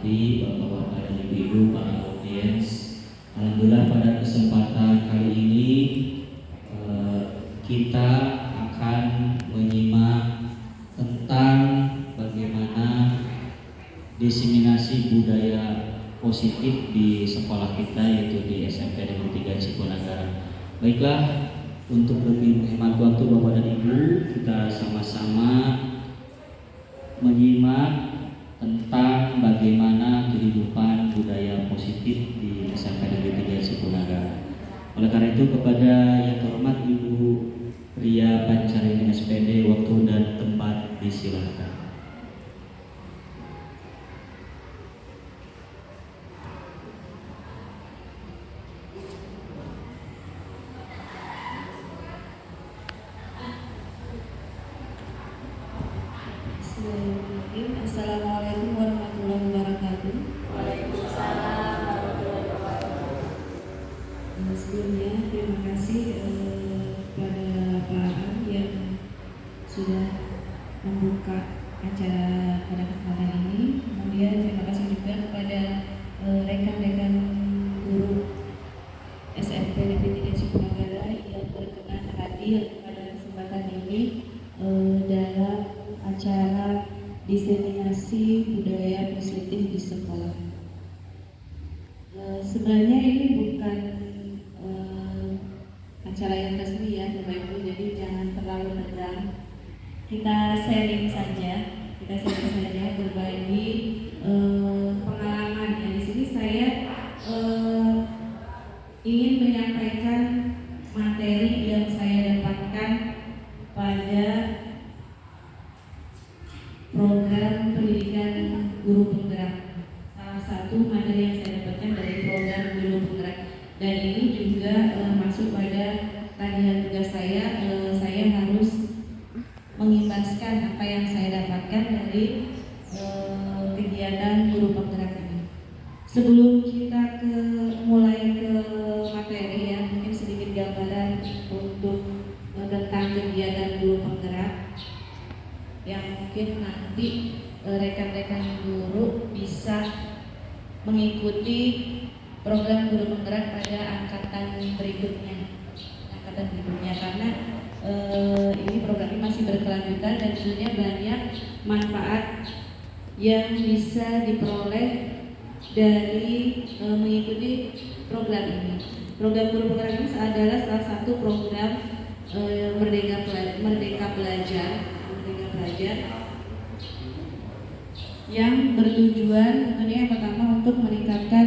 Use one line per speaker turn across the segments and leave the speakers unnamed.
hormati Bapak-Bapak dan Ibu-Ibu para audiens. Alhamdulillah pada kesempatan kali ini kita akan menyimak tentang bagaimana diseminasi budaya positif di sekolah kita, yaitu di SMP Negeri 3 Cipunagara. Baiklah, untuk lebih menghemat waktu Bapak dan Ibu, kita sama-sama menyimak tentang bagaimana kehidupan budaya positif di SMP Negeri 3 Cipunagara. Oleh karena itu, kepada yang terhormat Ibu Ria Pancarini SPD, waktu dan tempat disilakan.
Assalamualaikum warahmatullahi wabarakatuh.
Waalaikumsalam warahmatullahi wabarakatuh.
Sebelumnya terima kasih kepada Pak Am yang sudah membuka acara pada kesempatan ini. Kemudian terima kasih juga kepada rekan-rekan guru SMP Negeri 3 Cipunagara yang berkenan hadir pada kesempatan ini dalam acara diseminasi budaya positif di sekolah. Sebenarnya ini bukan acara yang resmi ya Bapak Ibu, jadi jangan terlalu tegang. Kita sharing saja, berbagi pengalaman. Ya, di sini saya ingin menyampaikan materi yang saya dapatkan pada program pendidikan guru penggerak. Salah satu materi yang saya dapatkan dari program guru penggerak, dan ini juga masuk pada tagihan tugas saya. Saya harus mengimbaskan apa yang saya dapatkan dari kegiatan guru penggerak ini. Sebelum kita mulai ke materi ya, mungkin sedikit gambaran untuk tentang kegiatan guru penggerak yang mungkin nanti rekan-rekan guru bisa mengikuti program guru penggerak pada angkatan berikutnya, karena ini program ini masih berkelanjutan dan tentunya banyak manfaat yang bisa diperoleh dari mengikuti program ini. Program guru penggerak ini adalah salah satu program Merdeka Belajar yang bertujuan tentunya yang pertama untuk meningkatkan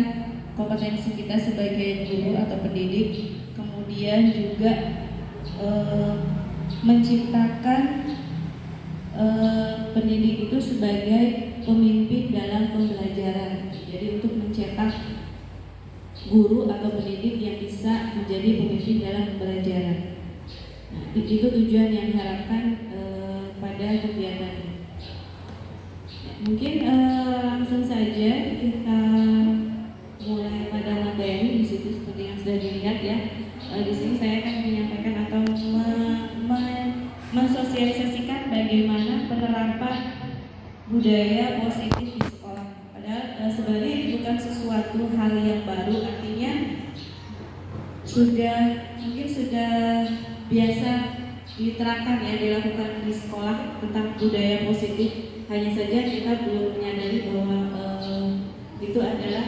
kompetensi kita sebagai guru atau pendidik, kemudian juga menciptakan pendidik itu sebagai pemimpin dalam pembelajaran. Jadi untuk mencetak guru atau pendidik yang bisa menjadi pemimpin dalam pembelajaran. Nah, itu tujuan yang diharapkan pada kegiatan ini. Mungkin langsung saja kita mulai pada materi. Di situ seperti yang sudah dilihat ya. Di sini saya akan menyampaikan atau mensosialisasikan bagaimana penerapan budaya positif di sekolah. Padahal sebenarnya ini bukan sesuatu hal yang baru, artinya mungkin sudah biasa diterapkan ya, dilakukan di sekolah tentang budaya positif. Hanya saja kita belum menyadari bahwa itu adalah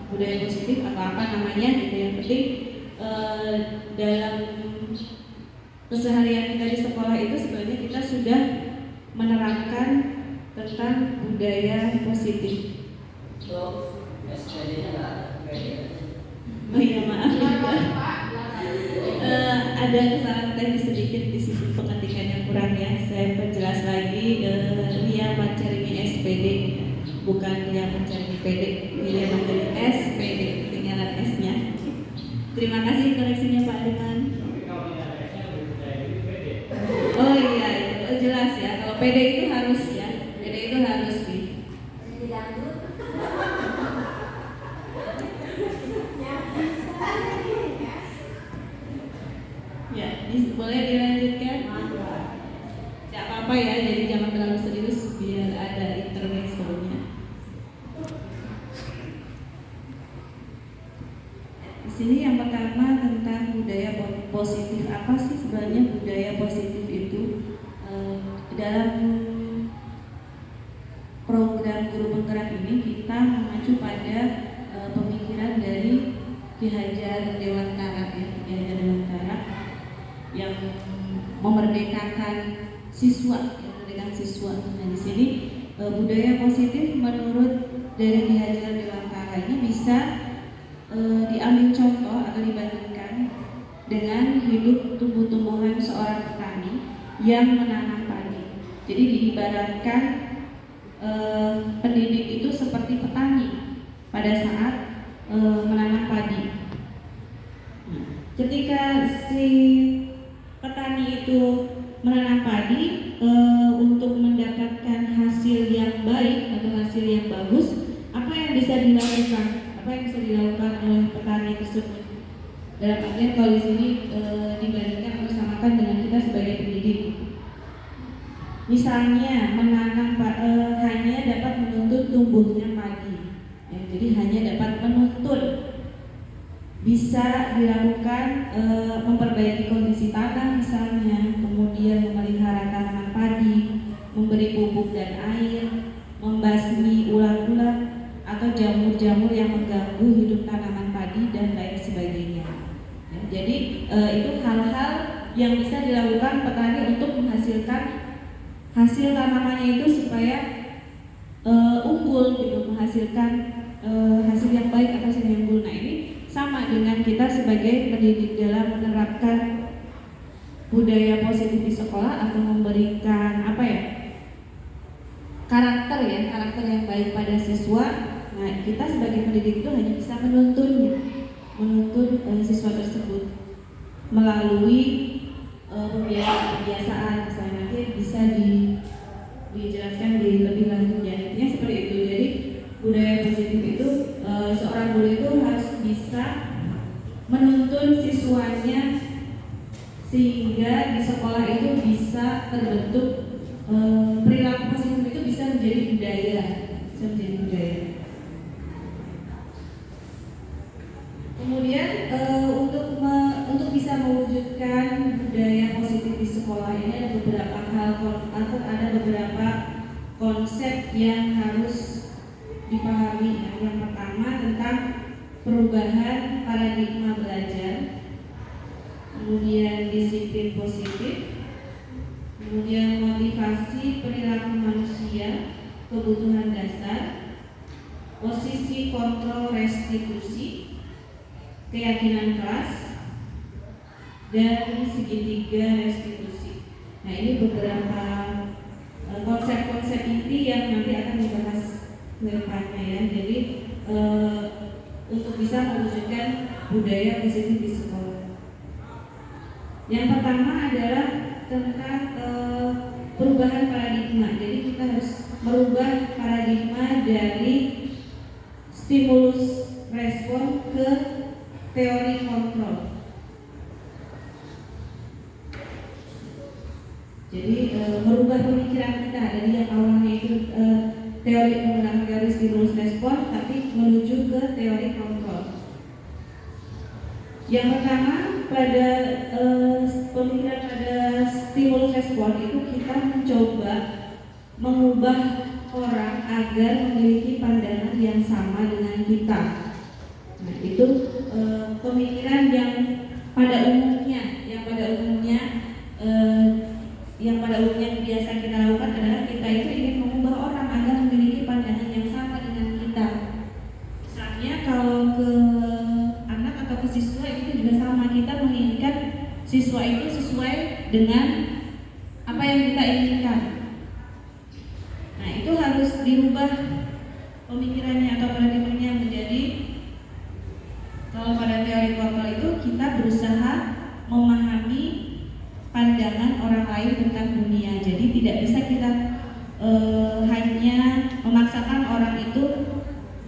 budaya positif atau apa namanya gitu. Yang penting dalam keseharian kita di sekolah itu sebenarnya kita sudah menerapkan tentang budaya positif.
So, SPD-nya nggak ada.
Oh iya, maaf ada kesalahan teknis sedikit di sisi pengetikan yang kurang ya. Saya perjelas lagi, Ria Pancarini SPD, bukan Ria Pancarini PD. Ria Pancarini SPD, ketinggalan S-nya. Terima kasih koreksinya Pak Deman. Oh iya, itu jelas ya. Kalau PD itu harus ya, PD itu harus di. Ya, boleh dilanjutkan? Tidak apa-apa ya, jadi jangan terlalu serius biar ada intermezzonya. sini yang pertama tentang budaya positif. Apa sih sebenarnya budaya positif itu? Dalam program guru penggerak ini kita mengacu pada pemikiran dari Ki Hajar Dewantara, ya, Ki Hajar Dewantara yang memerdekakan siswa, Nah, di sini budaya positif menurut dari Ki Hajar Dewantara ini bisa diambil contoh atau dibandingkan dengan hidup tumbuh-tumbuhan seorang petani yang menanam padi. Jadi diibaratkan pendidik itu seperti petani pada saat menanam padi. Ketika si petani itu menanam padi untuk mendapatkan hasil yang baik atau hasil yang bagus, apa yang bisa dilakukan? Apa yang bisa dilakukan oleh petani tersebut? Dalam artian kalau di sini dibandingkan atau disamakan dengan kita sebagai pendidik. Misalnya menanam hanya dapat menuntut tumbuhnya padi, ya, jadi hanya dapat menuntut. Bisa dilakukan memperbaiki kondisi tanah misalnya, kemudian memelihara tanaman padi, memberi pupuk dan air, membasmi ulat-ulat atau jamur-jamur yang mengganggu hidup tanaman padi dan lain sebagainya. Ya, jadi itu hal-hal yang bisa dilakukan petani untuk menghasilkan hasil tanamannya itu supaya unggul, gitu, menghasilkan hasil yang baik atau hasil yang unggul. Nah, ini sama dengan kita sebagai pendidik dalam menerapkan budaya positif di sekolah atau memberikan karakter yang baik pada siswa. Nah, kita sebagai pendidik itu hanya bisa menuntun siswa tersebut melalui pembiasaan. Misalnya nanti bisa dijelaskan di lebih lanjut, ya. Intinya seperti itu. Jadi budaya positif itu seorang guru itu harus bisa menuntun siswanya sehingga di sekolah itu bisa terbentuk perilaku positif itu bisa menjadi budaya, Kemudian untuk bisa mewujudkan budaya positif di sekolah ini ada beberapa hal atau ada beberapa konsep yang harus dipahami. Yang pertama tentang perubahan paradigma belajar, kemudian disiplin positif, kemudian motivasi perilaku manusia, kebutuhan dasar, posisi kontrol restitusi, keyakinan kelas, dan segitiga restitusi. Nah, ini beberapa konsep-konsep inti yang nanti akan dibahas ke depannya, ya. Jadi untuk bisa mewujudkan budaya positif di sekolah. Yang pertama adalah tentang perubahan paradigma. Jadi kita harus merubah paradigma dari stimulus respon ke teori kontrol. Jadi merubah pemikiran kita dari yang awalnya itu menggunakan teori stimulus respon, tapi menuju ke teori kontrol. Yang pertama pada pemikiran pada stimulus respon itu kita mencoba mengubah orang agar memiliki pandangan yang sama dengan kita. Nah, itu pemikiran yang pada umumnya biasa kita lakukan adalah kita itu ingin mengubah orang agar memiliki pandangan yang sama dengan kita. Misalnya kalau ke anak atau ke siswa itu juga sama, kita menginginkan siswa itu sesuai dengan apa yang kita inginkan. Nah, itu harus dirubah pemikirannya atau paradigmanya menjadi, kalau pada teori kontrol itu kita berusaha memahami pandangan orang lain tentang dunia. Jadi tidak bisa kita hanya memaksakan orang itu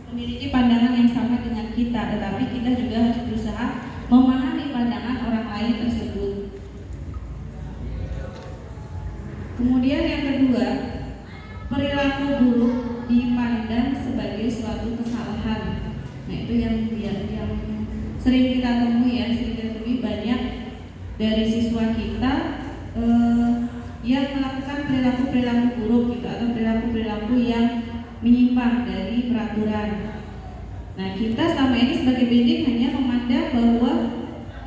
memiliki pandangan yang sama dengan kita, tetapi kita juga harus berusaha memahami pandangan orang lain tersebut. Kemudian yang kedua, perilaku buruk dipandang sebagai suatu kesalahan. Nah, itu yang sering kita temui banyak dari siswa kita yang melakukan perilaku-perilaku buruk gitu, atau perilaku-perilaku yang menyimpang dari peraturan. Nah, kita selama ini sebagai pendidik hanya memandang bahwa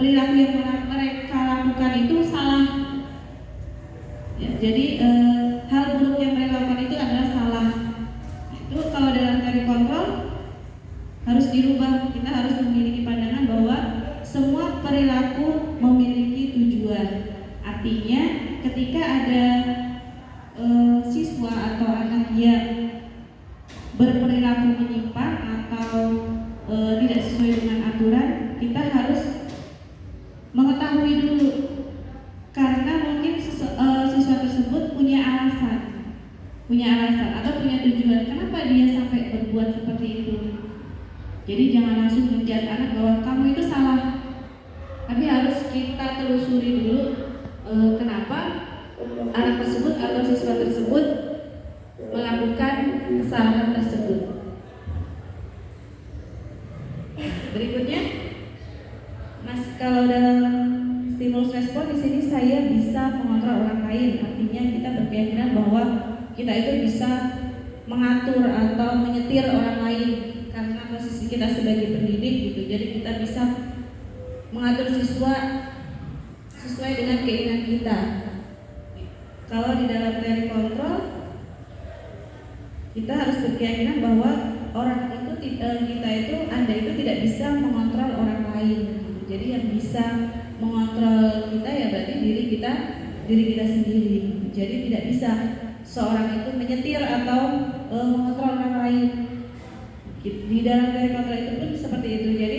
perilaku yang mereka lakukan itu salah. Ya, jadi hal buruk yang mereka lakukan itu adalah salah. Itu kalau dalam teori kontrol harus dirubah. Kita harus memiliki pandangan bahwa semua perilaku memiliki tujuan. Artinya ketika ada siswa atau anak yang berperilaku menyimpang atau tidak sesuai dengan aturan, kita harus mengetahui dulu, karena mungkin siswa tersebut punya alasan atau punya tujuan kenapa dia sampai berbuat seperti itu. Jadi jangan langsung menjudge anak bahwa kamu itu salah, tapi harus kita telusuri dulu kenapa anak tersebut atau siswa tersebut melakukan kesalahan tersebut. Berikutnya, Mas, kalau dalam stimulus respon di sini saya bisa mengontrol orang lain. Artinya kita berkeyakinan bahwa kita itu bisa mengatur atau menyetir orang lain karena posisi kita sebagai pendidik gitu. Jadi kita bisa mengatur siswa sesuai dengan keinginan kita. Kalau di dalam teori kontrol, kita harus berkeyakinan bahwa Anda itu tidak bisa mengontrol orang lain. Jadi yang bisa mengontrol kita ya berarti diri kita sendiri. Jadi tidak bisa seorang itu menyetir atau mengontrol orang lain. Di dalam teori kontrol itu pun seperti itu. Jadi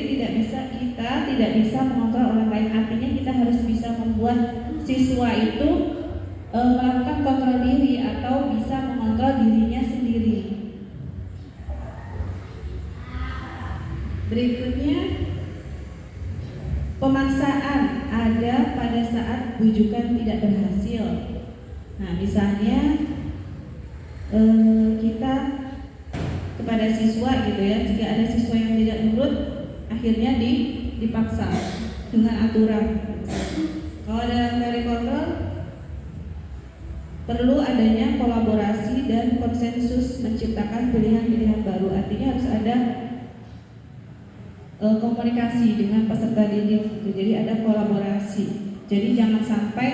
kita tidak bisa mengontrol orang lain. Artinya kita harus bisa membuat siswa itu melakukan kontrol diri atau bisa mengontrol dirinya sendiri. Berikutnya, pemaksaan ada pada saat bujukan tidak berhasil. Nah, misalnya kita kepada siswa gitu ya, jika ada siswa yang tidak nurut, akhirnya dipaksa dengan aturan. Kalau dalam teori kontrol, perlu adanya kolaborasi dan konsensus menciptakan pilihan-pilihan baru. Artinya harus ada komunikasi dengan peserta didik. Jadi ada kolaborasi. Jadi jangan sampai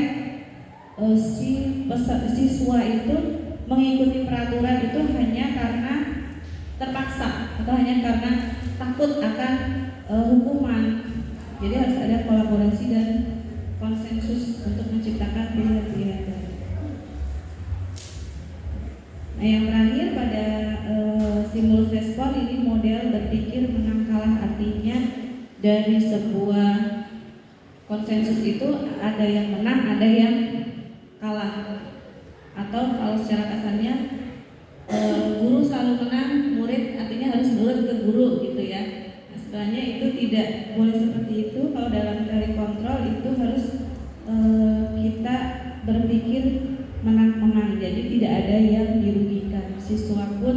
siswa itu mengikuti peraturan itu hanya karena terpaksa atau hanya karena takut akan hukuman. Jadi harus ada kolaborasi dan konsensus untuk menciptakan pilihan-pilihan baru. Nah, yang terakhir pada stimulus respon ini model berpikir menang kalah. Artinya dari sebuah konsensus itu ada yang menang, ada yang kalah. Atau kalau secara kasarnya guru selalu menang, murid artinya harus nurut ke guru gitu ya. Nah, sebenarnya itu tidak boleh seperti itu. Kalau dalam teori kontrol itu harus kita berpikir menang-menang, jadi tidak ada yang dirugikan. Siswa pun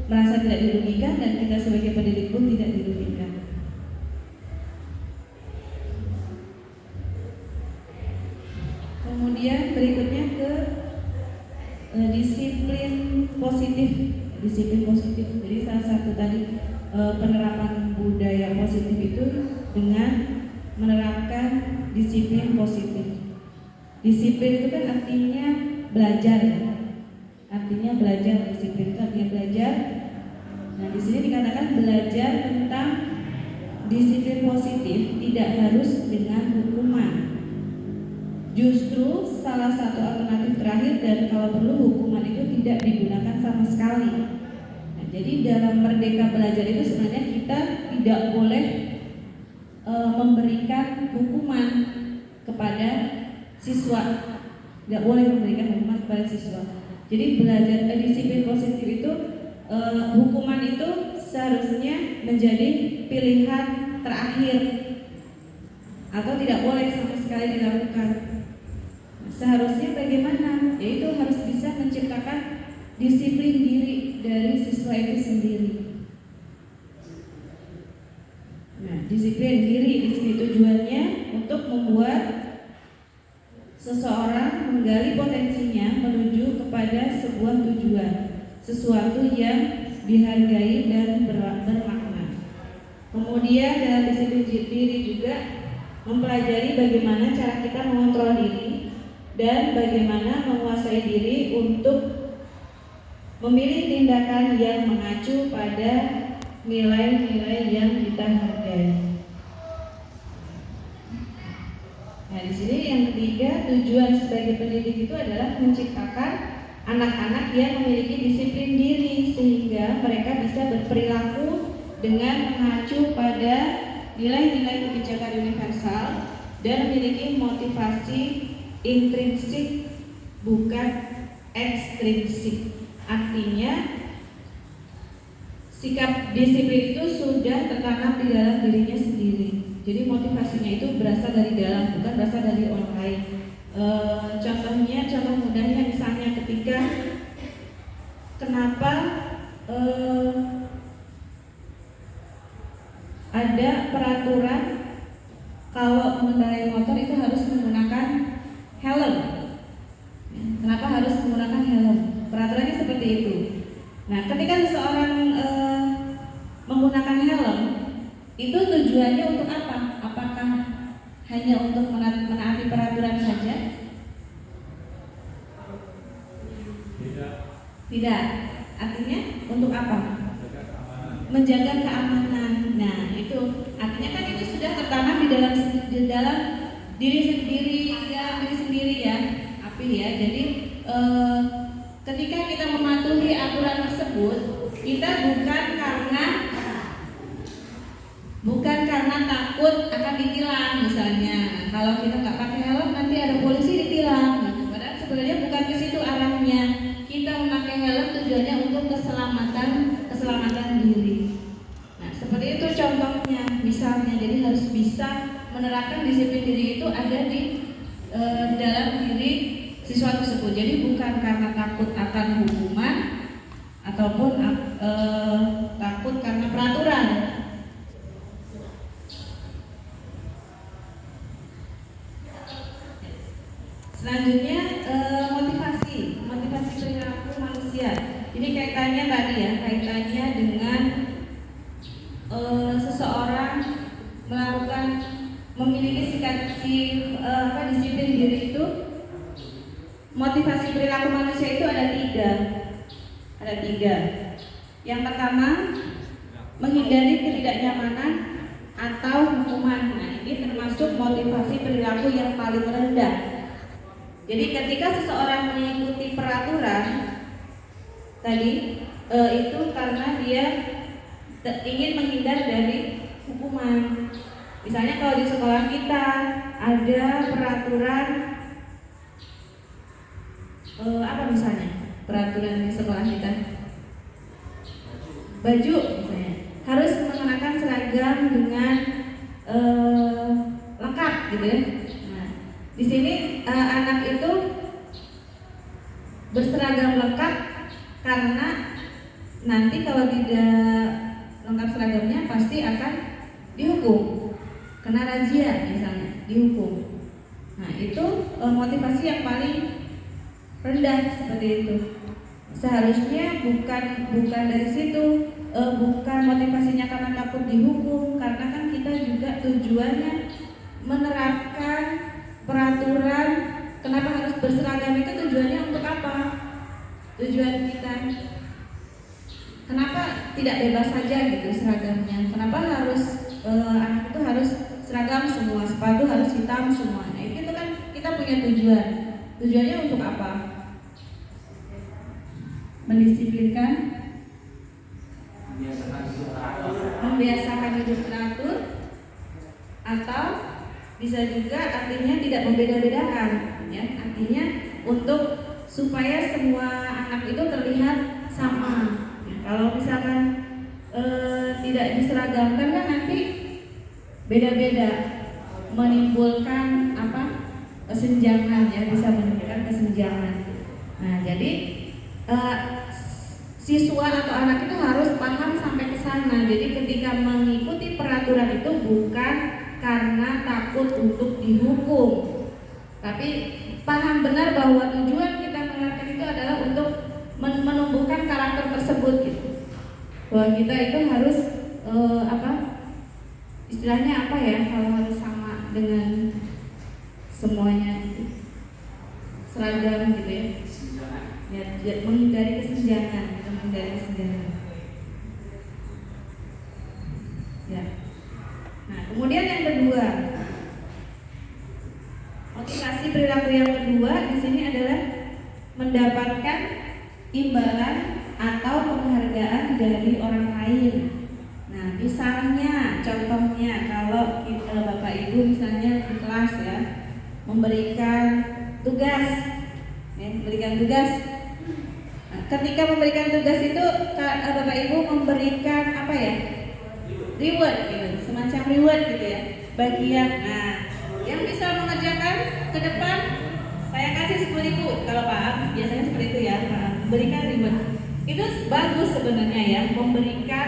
merasa tidak dirugikan dan kita sebagai pendidik pun tidak dirugikan. Kemudian berikutnya ke disiplin positif. Jadi salah satu tadi penerapan budaya positif itu dengan menerapkan disiplin positif. Disiplin itu kan artinya belajar ya. Artinya belajar, disiplin itu artinya belajar. Nah, di sini dikatakan belajar tentang disiplin positif tidak harus dengan hukuman. Justru salah satu alternatif terakhir dan kalau perlu hukuman itu tidak digunakan sama sekali. Nah, jadi dalam merdeka belajar itu sebenarnya kita tidak boleh memberikan hukuman kepada siswa. Tidak boleh memberikan hukuman kepada siswa. Jadi belajar disiplin positif itu hukuman itu seharusnya menjadi pilihan terakhir atau tidak boleh sama sekali dilakukan. Seharusnya bagaimana? Yaitu harus bisa menciptakan disiplin diri dari siswa itu sendiri. Nah, disiplin diri membuat seseorang menggali potensinya menuju kepada sebuah tujuan, sesuatu yang dihargai dan bermakna. Kemudian dalam disiplin diri juga mempelajari bagaimana cara kita mengontrol diri dan bagaimana menguasai diri untuk memilih tindakan yang mengacu pada nilai-nilai yang kita hargai. Nah, di sini yang ketiga, tujuan sebagai pendidik itu adalah menciptakan anak-anak yang memiliki disiplin diri sehingga mereka bisa berperilaku dengan mengacu pada nilai-nilai kebijakan universal dan memiliki motivasi intrinsik bukan ekstrinsik. Artinya sikap disiplin itu sudah tertanam di dalam dirinya sendiri. Jadi motivasinya itu berasal dari dalam, bukan berasal dari orang lain. Contoh mudahnya misalnya ketika kenapa ada peraturan kalau mengendarai motor itu harus menggunakan helm. Kenapa harus menggunakan helm? Peraturannya seperti itu. Nah, ketika seseorang menggunakan helm, itu tujuannya untuk apa? Apakah hanya untuk menaati peraturan saja? Tidak. Artinya untuk apa? Menjaga keamanan. Nah, itu artinya kan itu sudah tertanam di dalam diri sendiri ya, Api ya. Jadi ketika kita mematuhi aturan tersebut, kita bukan karena takut akan ditilang misalnya. Kalau kita nggak pakai helm nanti ada polisi ditilang. Gitu. Padahal sebenarnya bukan ke situ arahnya. Kita memakai helm tujuannya untuk keselamatan diri. Nah, seperti itu contohnya misalnya. Jadi harus bisa menerapkan disiplin diri itu ada di dalam diri siswa tersebut. Jadi bukan karena takut akan hukuman ataupun takut karena peraturan. Selanjutnya motivasi perilaku manusia. Ini kaitannya tadi ya, kaitannya dengan seseorang memiliki disiplin diri itu. Motivasi perilaku manusia itu ada tiga. Yang pertama, menghindari ketidaknyamanan atau hukuman. Nah, ini termasuk motivasi perilaku yang paling rendah. Jadi ketika seseorang mengikuti peraturan tadi itu karena dia ingin menghindar dari hukuman. Misalnya kalau di sekolah kita ada peraturan apa misalnya peraturan di sekolah kita, baju misalnya harus mengenakan seragam dengan lengkap gitu ya. Nah, di sini anak itu berseragam lengkap karena nanti kalau tidak lengkap seragamnya pasti akan dihukum, kena razia misalnya, dihukum. Nah, itu motivasi yang paling rendah seperti itu. Seharusnya bukan dari situ, bukan motivasinya karena takut dihukum, karena kan kita juga tujuannya menerapkan peraturan. Kenapa harus berseragam itu tujuannya untuk apa? Tujuan kita kenapa tidak bebas saja gitu seragamnya? Kenapa harus anak itu harus seragam semua, sepatu harus hitam semua? Nah, itu kan kita punya tujuan. Tujuannya untuk apa? Mendisiplinkan, membiasakan hidup teratur, atau bisa juga artinya tidak membeda-bedakan, ya. Artinya untuk supaya semua anak itu terlihat sama. Ya, kalau misalkan tidak diseragamkan kan nanti beda-beda, menimbulkan kesenjangan, ya, bisa menimbulkan kesenjangan. Nah, jadi siswa atau anak itu harus paham sampai ke sana. Jadi ketika mengikuti peraturan itu bukan karena takut untuk dihukum. Tapi paham benar bahwa tujuan kita mengeluarkan itu adalah untuk menumbuhkan karakter tersebut gitu. Bahwa kita itu harus istilahnya apa ya, kalau harus sama dengan semuanya gitu. Seragam gitu ya. Ya, menghindari kesenjangan, Ya. Nah, kemudian yang kedua, motivasi perilaku yang kedua di sini adalah mendapatkan imbalan atau penghargaan dari orang lain. Nah, misalnya, contohnya kalau kita Bapak Ibu misalnya di kelas ya, memberikan tugas. Nah, ketika memberikan tugas itu Bapak Ibu memberikan apa ya? Reward gitu, semacam reward gitu ya. Bagian. Nah, yang bisa mengerjakan ke depan saya kasih 10.000. Kalau paham, biasanya seperti itu ya, memberikan reward. Itu bagus sebenarnya ya, memberikan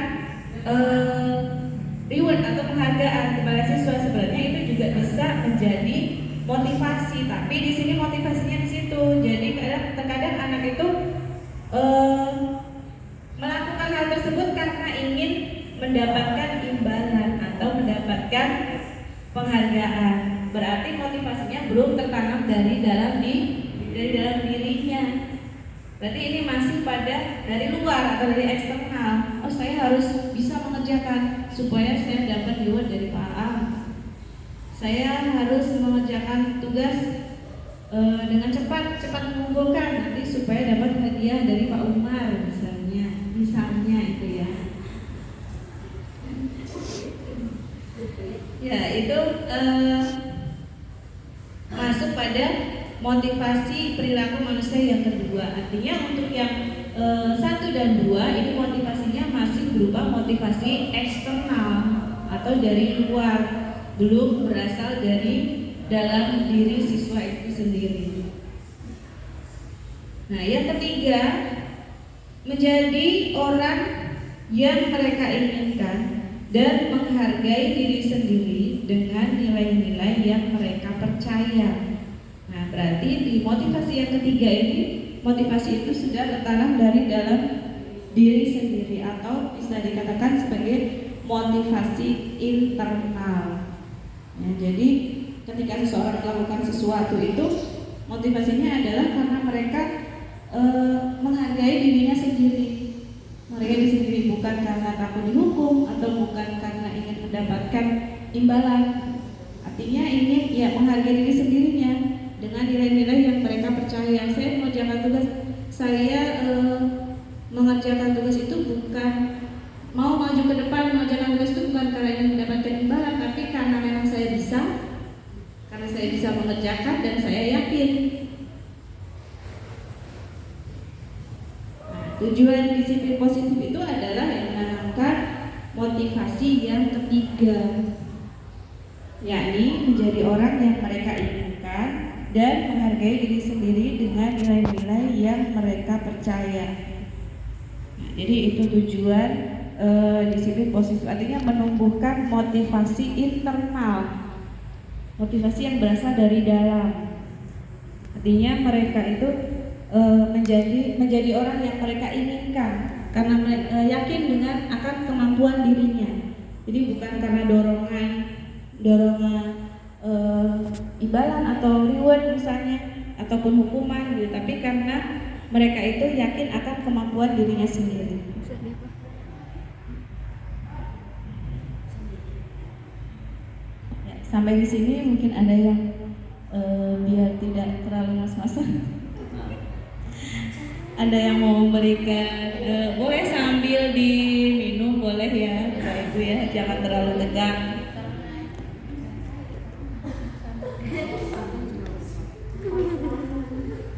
reward atau penghargaan kepada siswa. Sebenarnya itu juga bisa menjadi motivasi, tapi di sini motivasinya di situ. Jadi terkadang anak itu melakukan hal tersebut karena ingin mendapatkan imbalan atau mendapatkan penghargaan. Berarti motivasinya belum tertanam dari dalam dirinya. Berarti ini masih pada dari luar atau dari eksternal. Oh, saya harus bisa mengerjakan supaya saya dapat reward dari Pak A. Saya harus mengerjakan tugas dengan cepat mengumpulkan nanti supaya dapat hadiah dari Pak Umar misalnya itu ya. Ya, itu masuk pada motivasi perilaku manusia yang kedua. Artinya untuk yang 1 dan 2 ini motivasinya masih berupa motivasi eksternal atau dari luar, belum berasal dari dalam diri siswa itu sendiri. Nah, yang ketiga, menjadi orang yang mereka inginkan dan menghargai diri sendiri dengan nilai-nilai yang mereka percaya. Nah, berarti di motivasi yang ketiga ini, motivasi itu sudah tertanam dari dalam diri sendiri atau bisa dikatakan sebagai motivasi internal. Ya, jadi ketika seseorang melakukan sesuatu itu motivasinya adalah karena mereka menghargai dirinya sendiri. Menghargai diri sendiri bukan karena takut dihukum atau bukan karena ingin mendapatkan imbalan. Artinya ingin ya menghargai diri sendirinya dengan nilai-nilai yang mereka percaya. Saya mengerjakan tugas, saya mengerjakan tugas itu bukan mau maju ke depan. Mengerjakan tugas itu bukan karena ingin mendapatkan imbalan, tapi karena memang saya bisa, karena saya bisa mengerjakan dan saya yakin. Nah, tujuan disiplin positif itu adalah yang menanamkan motivasi yang ketiga, yakni menjadi orang yang mereka inginkan dan menghargai diri sendiri dengan nilai-nilai yang mereka percaya. Nah, jadi itu tujuan disiplin positif, artinya menumbuhkan motivasi internal, motivasi yang berasal dari dalam. Artinya mereka itu menjadi orang yang mereka inginkan karena yakin dengan akan kemampuan dirinya. Jadi bukan karena dorongan imbalan atau reward misalnya ataupun hukuman gitu, tapi karena mereka itu yakin akan kemampuan dirinya sendiri. Ya, sampai di sini mungkin ada yang biar tidak terlalu mas-masan. Ada yang mau memberikan, boleh sambil diminum boleh ya, Bapak Ibu ya, jangan terlalu tegang.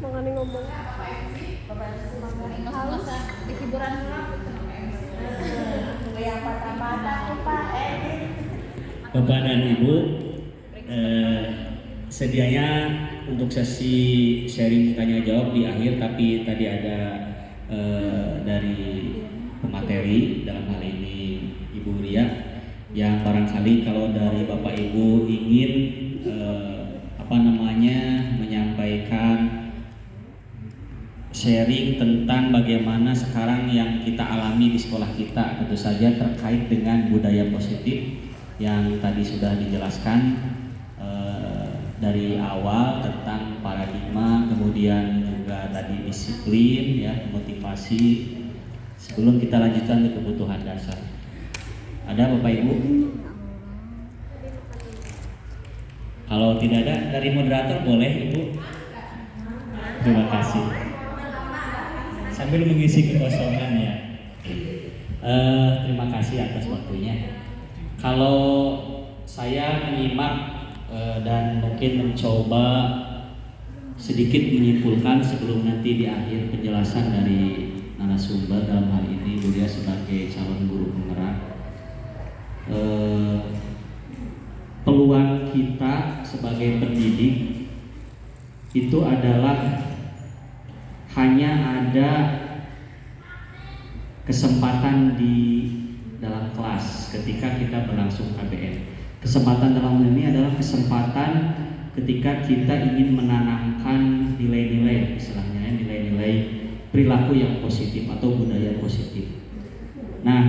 Mengenai ngomong halus di hiburan yang patah-patah Pak.
Bapak dan Ibu, sedianya untuk sesi sharing tanya jawab di akhir, tapi tadi ada dari pemateri dalam hal ini Ibu Ria yang barangkali kalau dari Bapak Ibu ingin menyampaikan sharing tentang bagaimana sekarang yang kita alami di sekolah kita, tentu saja terkait dengan budaya positif yang tadi sudah dijelaskan dari awal tentang paradigma, kemudian juga tadi disiplin, ya, motivasi. Sebelum kita lanjutkan ke kebutuhan dasar, ada Bapak Ibu? Kalau tidak ada dari moderator boleh Ibu. Terima kasih. Sambil mengisi kekosongan ya. Terima kasih atas waktunya. Kalau saya menyimak dan mungkin mencoba sedikit menyimpulkan sebelum nanti di akhir penjelasan dari narasumber, dalam hal ini Budia sebagai calon guru penggerak, peluang kita sebagai pendidik itu adalah hanya ada kesempatan di dalam kelas ketika kita berlangsung KBM. Kesempatan dalam ini adalah kesempatan ketika kita ingin menanamkan nilai-nilai, istilahnya nilai-nilai perilaku yang positif atau budaya positif. Nah,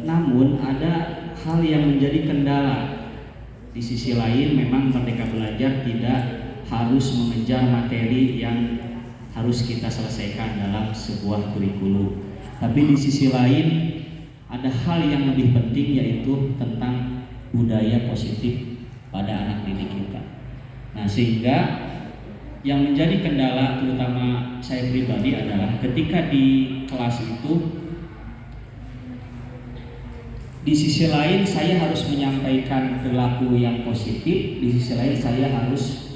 namun ada hal yang menjadi kendala. Di sisi lain memang Merdeka Belajar tidak harus mengejar materi yang harus kita selesaikan dalam sebuah kurikulum. Tapi di sisi lain ada hal yang lebih penting, yaitu tentang budaya positif pada anak didik kita. Nah, sehingga yang menjadi kendala terutama saya pribadi adalah ketika di kelas itu, di sisi lain saya harus menyampaikan perilaku yang positif, di sisi lain saya harus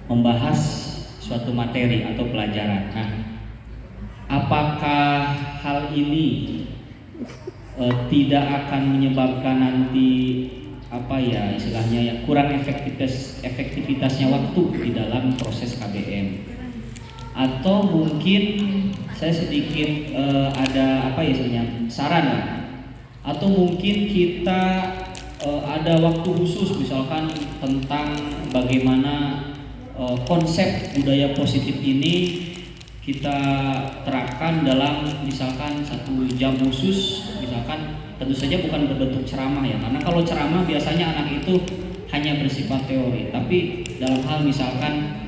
membahas suatu materi atau pelajaran. Nah, apakah hal ini tidak akan menyebabkan nanti istilahnya ya kurang efektivitasnya waktu di dalam proses KBM, atau mungkin saya sedikit ada saran lah, atau mungkin kita ada waktu khusus misalkan tentang bagaimana konsep budaya positif ini kita terapkan dalam misalkan 1 jam khusus, misalkan tentu saja bukan berbentuk ceramah ya, karena kalau ceramah biasanya anak itu hanya bersifat teori, tapi dalam hal misalkan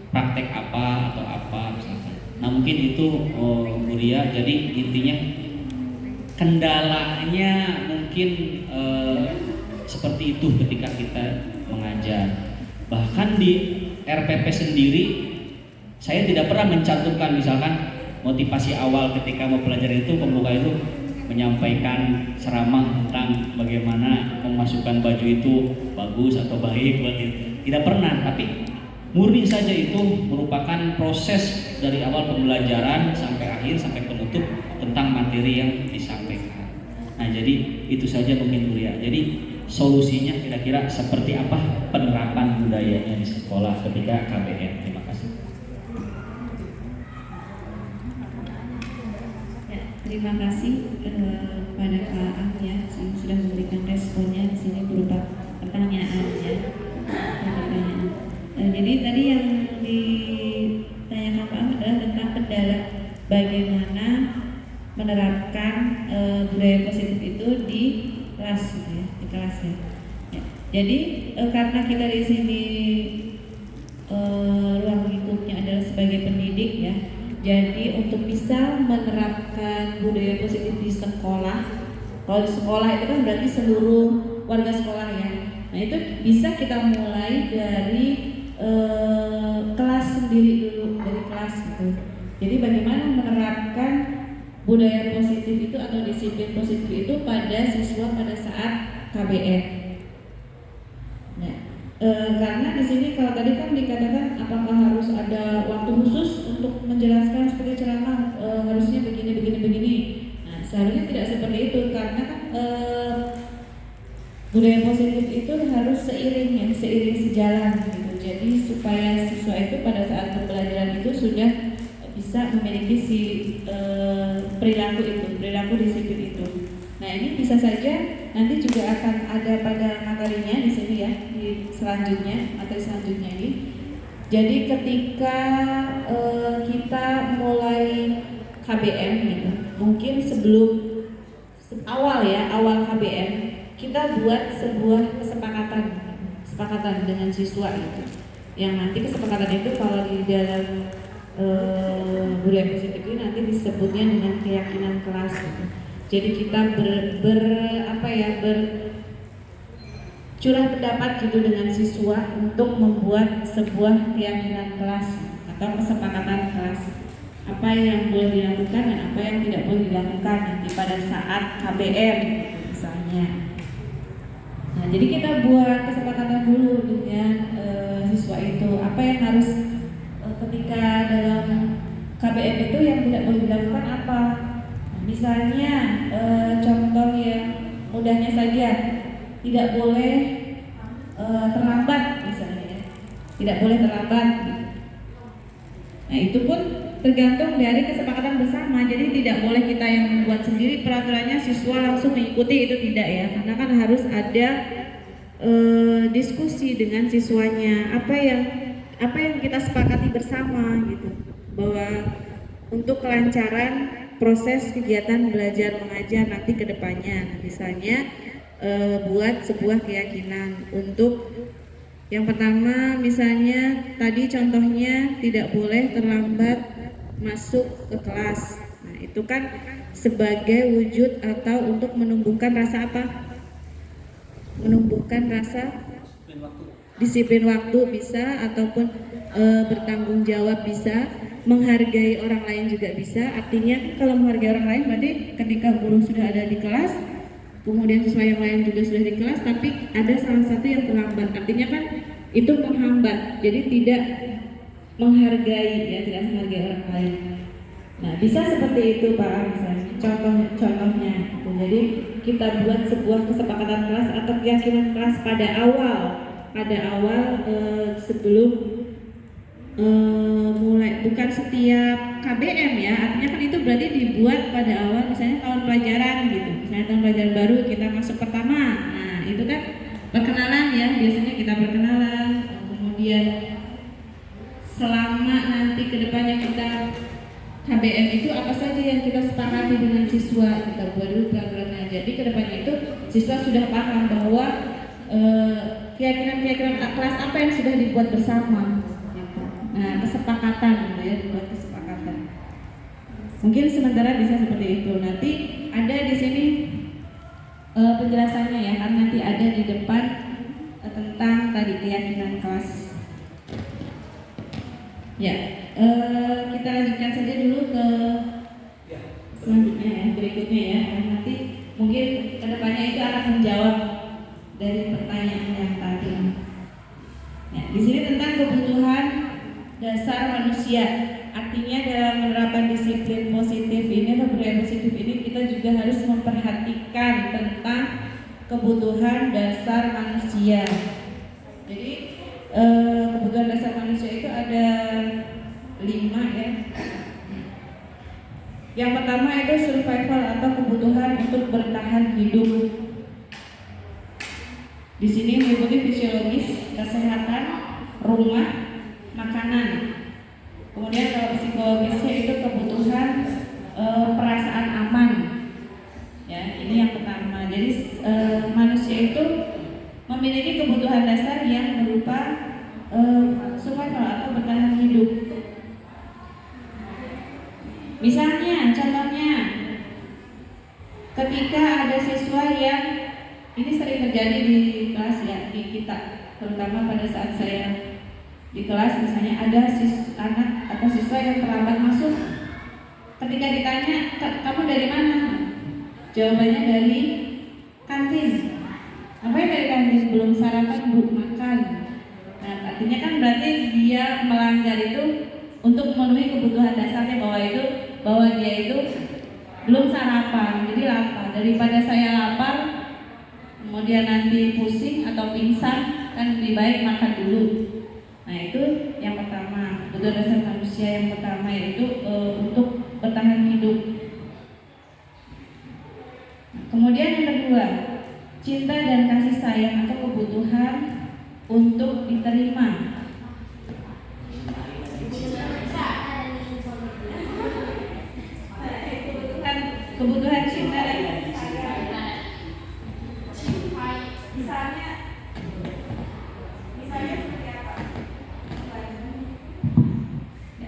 praktek apa atau apa misalkan. Nah, mungkin itu Buria, jadi intinya kendalanya mungkin seperti itu ketika kita mengajar. Bahkan di RPP sendiri saya tidak pernah mencantumkan misalkan motivasi awal ketika mau belajar itu pembuka itu menyampaikan ceramah tentang bagaimana memasukkan baju itu bagus atau baik buat itu. Tidak pernah, tapi murni saja itu merupakan proses dari awal pembelajaran sampai akhir, sampai penutup tentang materi yang disampaikan. Nah, jadi itu saja mungkin Buria. Jadi solusinya kira-kira seperti apa penerapan budayanya di sekolah ketika KBM. Terima kasih.
Terima kasih kepada Pak Ahmad yang sudah memberikan responnya di sini berupa pertanyaannya. Jadi tadi yang ditanyakan Pak Ahmad adalah tentang kendala bagaimana menerapkan budaya positif itu di kelas, gitu ya, di kelas ya. Jadi karena kita di sini ruang lingkupnya adalah sebagai pendidik ya. Jadi untuk bisa menerapkan budaya positif di sekolah, kalau di sekolah itu kan berarti seluruh warga sekolah ya. Nah, itu bisa kita mulai dari kelas sendiri dulu, dari kelas gitu. Jadi bagaimana menerapkan budaya positif itu atau disiplin positif itu pada siswa pada saat KBM. Nah, karena di sini kalau tadi kan dikatakan apakah harus ada waktu khusus untuk menjelaskan seperti ceramah harusnya begini. Nah, seharusnya tidak seperti itu karena kan budaya positif itu harus seiring sejalan gitu. Jadi supaya siswa itu pada saat pembelajaran itu sudah bisa memiliki perilaku disiplin itu. Nah, ini bisa saja nanti juga akan ada pada materinya di sini ya, di selanjutnya atau selanjutnya ini. Jadi ketika kita mulai KBM gitu, mungkin sebelum awal KBM kita buat sebuah kesepakatan dengan siswa gitu. Yang nanti kesepakatan itu kalau di dalam budaya positif ini nanti disebutnya dengan keyakinan kelas gitu. Jadi kita curah pendapat gitu dengan siswa untuk membuat sebuah keyakinan kelas atau kesepakatan kelas. Apa yang boleh dilakukan dan apa yang tidak boleh dilakukan nanti pada saat KBM misalnya. Nah, jadi kita buat kesepakatan dulu dengan siswa itu apa yang harus ketika dalam KBM itu yang tidak boleh dilakukan apa. Misalnya contoh yang mudahnya saja, tidak boleh terlambat misalnya, tidak boleh terlambat. Nah itu pun tergantung dari kesepakatan bersama. Jadi tidak boleh kita yang membuat sendiri peraturannya siswa langsung mengikuti, itu tidak ya, karena kan harus ada diskusi dengan siswanya apa yang kita sepakati bersama gitu, bahwa untuk kelancaran proses kegiatan belajar mengajar nanti ke depannya. Misalnya buat sebuah keyakinan untuk yang pertama, misalnya tadi contohnya tidak boleh terlambat masuk ke kelas. Nah, itu kan sebagai wujud atau untuk menumbuhkan rasa apa? Menumbuhkan rasa disiplin waktu bisa, ataupun bertanggung jawab bisa, menghargai orang lain juga bisa. Artinya kalau menghargai orang lain berarti ketika guru sudah ada di kelas, kemudian siswa yang lain juga sudah di kelas, tapi ada salah satu yang terlambat, artinya kan itu menghambat, jadi tidak menghargai ya, tidak menghargai orang lain. Nah bisa seperti itu Pak, misalnya contohnya. Jadi kita buat sebuah kesepakatan kelas atau keyakinan kelas pada awal sebelum mulai, bukan setiap KBM ya, artinya kan itu berarti dibuat pada awal, misalnya tahun pelajaran gitu, misalnya tahun pelajaran baru kita masuk pertama. Nah itu kan perkenalan ya, biasanya kita perkenalan, kemudian selama nanti kedepannya kita KBM itu apa saja yang kita sepakati dengan siswa, kita buat dulu peraturannya. Jadi kedepannya itu siswa sudah paham bahwa keyakinan kelas apa yang sudah dibuat bersama. Nah, kesepakatan gitu ya, dibuat kesepakatan. Mungkin sementara bisa seperti itu. Nanti ada di sini penjelasannya ya, karena nanti ada di depan tentang tadi keyakinan kelas. Ya, kita lanjutkan saja dulu ke selanjutnya ya, berikutnya ya. Nanti mungkin kedepannya itu akan menjawab dari pertanyaan yang tadi. Ya, di sini tentang kebutuhan dasar manusia. Artinya dalam menerapkan disiplin positif ini atau budaya positif ini, kita juga harus memperhatikan tentang kebutuhan dasar manusia. Jadi kebutuhan dasar manusia itu ada 5 ya. Yang pertama itu survival atau kebutuhan untuk bertahan hidup. Di sini meliputi fisiologis, kesehatan, rumah, makanan. Kemudian kalau psikologisnya itu kebutuhan perasaan aman. Ya, ini yang pertama. Jadi manusia itu memiliki kebutuhan dasar yang berupa survival atau bertahan hidup. Misalnya, contohnya, ketika ada siswa yang ini sering terjadi di kelas ya, di kita, terutama pada saat saya di kelas, misalnya ada anak atau siswa yang terlambat masuk. Ketika ditanya, kamu dari mana? Jawabannya dari kantin. Apa yang dari kantin? Belum sarapan, Bu, makan. Nah, artinya kan berarti dia melanggar itu untuk memenuhi kebutuhan dasarnya, bahwa dia itu belum sarapan, jadi lapar. Daripada saya lapar, kemudian nanti pusing atau pingsan, kan lebih baik makan dulu. Nah itu yang pertama, kebutuhan dasar manusia yang pertama yaitu untuk bertahan hidup. Kemudian yang kedua, cinta dan kasih sayang atau kebutuhan untuk diterima. Kebutuhan cinta dan kasih sayang. Misalnya seperti apa?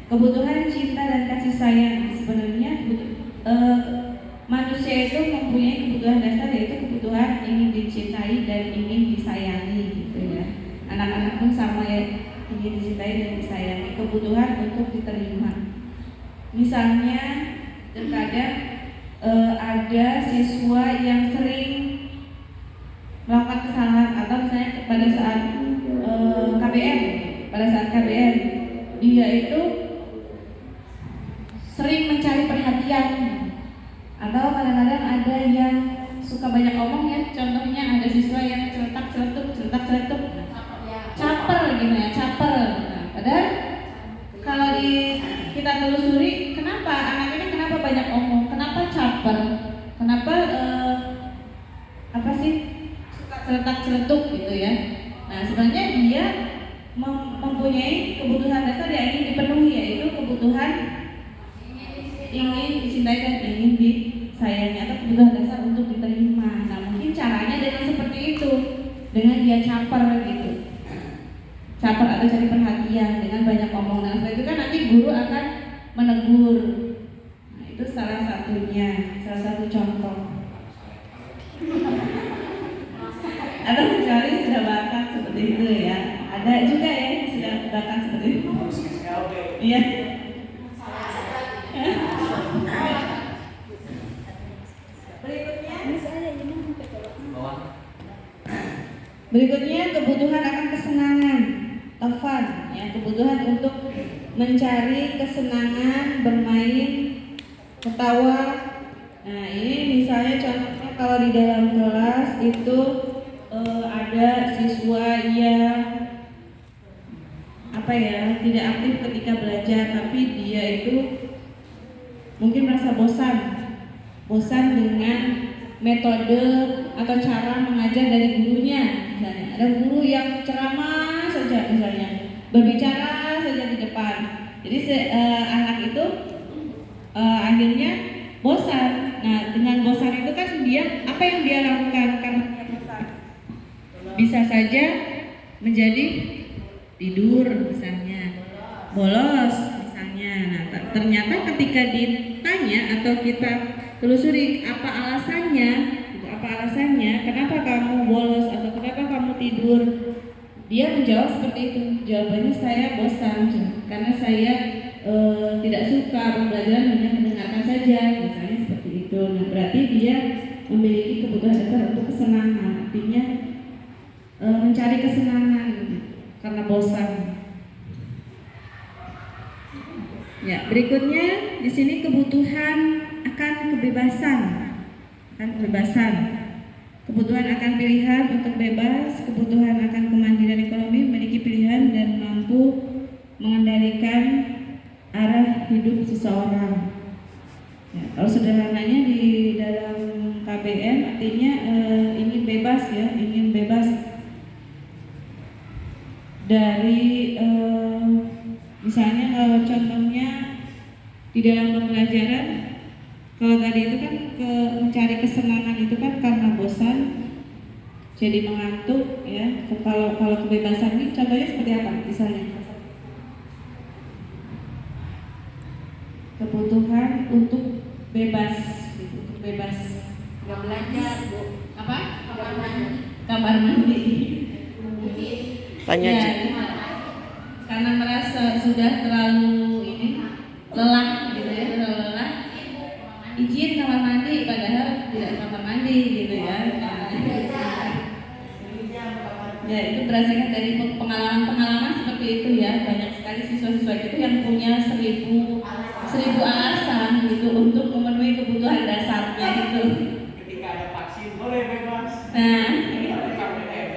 Kebutuhan cinta dan kasih sayang sebenarnya manusia itu mempunyai kebutuhan dasar, yaitu kebutuhan ingin dicintai dan ingin disayangi gitu ya. Anak-anak pun sama ya, ingin dicintai dan disayangi, kebutuhan untuk diterima. Misalnya terkadang ada siswa yang sering melakukan kesalahan, atau misalnya pada saat KBM dia itu sering mencari perhatian, atau kadang-kadang ada yang suka banyak omong ya. Contohnya ada siswa yang celetuk, caper gitu ya, caper. Nah, padahal kalau kita telusuri, kenapa anak ini kenapa banyak omong, kenapa caper, kenapa suka celetuk gitu ya. Nah, sebenarnya dia mempunyai kebutuhan dasar yang ingin dipenuhi, yaitu kebutuhan ingin dicintai dan ingin disayangi, atau kebutuhan dasar untuk diterima. Nah, mungkin caranya dengan seperti itu, dengan dia caper gitu, caper atau cari perhatian dengan banyak omong. Nah, setelah itu kan nanti guru akan menegur. Nah, itu salah satu contoh. Atau kecuali sudah bakat seperti itu ya, ada juga ya yang sudah bakat seperti itu. Iya. Berikutnya kebutuhan akan kesenangan, Taufan ya, kebutuhan untuk mencari kesenangan, bermain, ketawa. Nah, ini misalnya contohnya kalau di dalam kelas itu ada siswa yang tidak aktif ketika belajar, tapi dia itu mungkin merasa bosan dengan metode atau cara mengajar dari gurunya. Misalnya ada guru yang ceramah saja, misalnya berbicara saja di depan, jadi anak itu akhirnya bosan. Nah, dengan bosan itu kan apa yang dia lakukan karena dia bosan? Bisa saja menjadi tidur misalnya, bolos misalnya. Nah, ternyata ketika ditanya atau kita telusuri apa alasannya, kenapa kamu bolos atau kenapa kamu tidur, dia menjawab seperti itu. Jawabannya, saya bosan karena saya tidak suka pembelajaran, hanya mendengarkan saja, misalnya seperti itu. Nah, berarti dia memiliki kebutuhan dasar untuk kesenangan, artinya mencari kesenangan karena bosan. Ya, berikutnya di sini kebutuhan akan kebebasan. Kebutuhan akan pilihan untuk bebas, kebutuhan akan kemandirian ekonomi, memiliki pilihan dan mampu mengendalikan arah hidup seseorang. Ya, kalau sederhananya di dalam KBM artinya ingin bebas dari misalnya kalau contohnya di dalam pembelajaran, kalau tadi itu kan mencari kesenangan itu kan karena bosan, jadi mengantuk ya. Kalau kebebasan ini contohnya seperti apa misalnya? Kebutuhan untuk bebas,
Nggak belajar, Bu.
Apa?
Kamar mandi.
Tanya ya, karena merasa sudah terlalu lelah gitu ya, izin kamar mandi, padahal tidak kamar mandi gitu ya. Ya, itu berdasarkan dari pengalaman seperti itu ya. Banyak sekali siswa-siswa itu yang punya 1000 alasan gitu untuk memenuhi kebutuhan dasarnya itu.
Ketika ada vaksin boleh bebas.
Nah,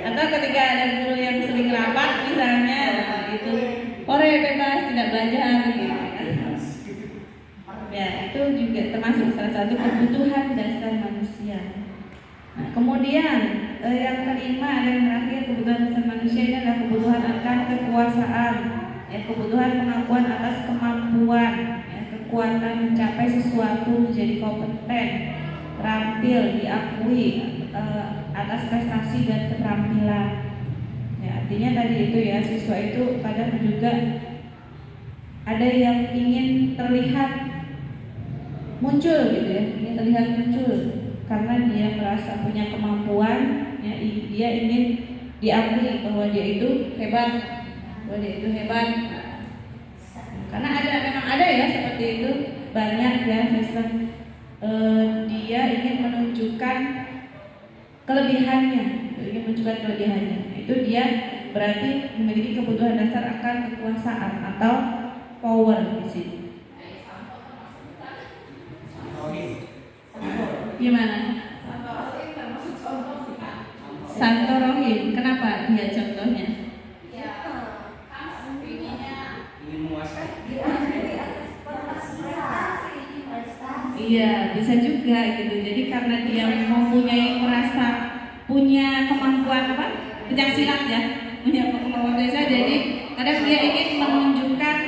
atau ketika ada guru yang sering rapat misalnya, itu bebas tidak belajar gitu. Ya, itu juga termasuk salah satu kebutuhan dasar manusia. sosial. Nah, kemudian yang kelima dan terakhir kebutuhan dasar manusia ini adalah kebutuhan akan kekuasaan, ya, kebutuhan pengakuan atas kemampuan, ya, kekuatan mencapai sesuatu, menjadi kompeten, terampil, diakui atas prestasi dan keterampilan. Ya, artinya tadi itu ya, siswa itu kadang juga ada yang ingin terlihat muncul gitu ya, ingin terlihat muncul karena dia merasa punya kemampuan, ya, dia ingin diakui bahwa dia itu hebat, karena memang ada ya seperti itu, banyak ya sistem dia ingin menunjukkan kelebihannya, itu dia berarti memiliki kebutuhan dasar akan kekuasaan atau power di sini. Gimana? Santorohin, kenapa dia contohnya?
Ingin menguasai.
Iya, bisa juga gitu. Jadi karena dia merasa punya kemampuan apa? Pencaksilat ya, punya kemampuan desa. Jadi kadang dia ingin menunjukkan.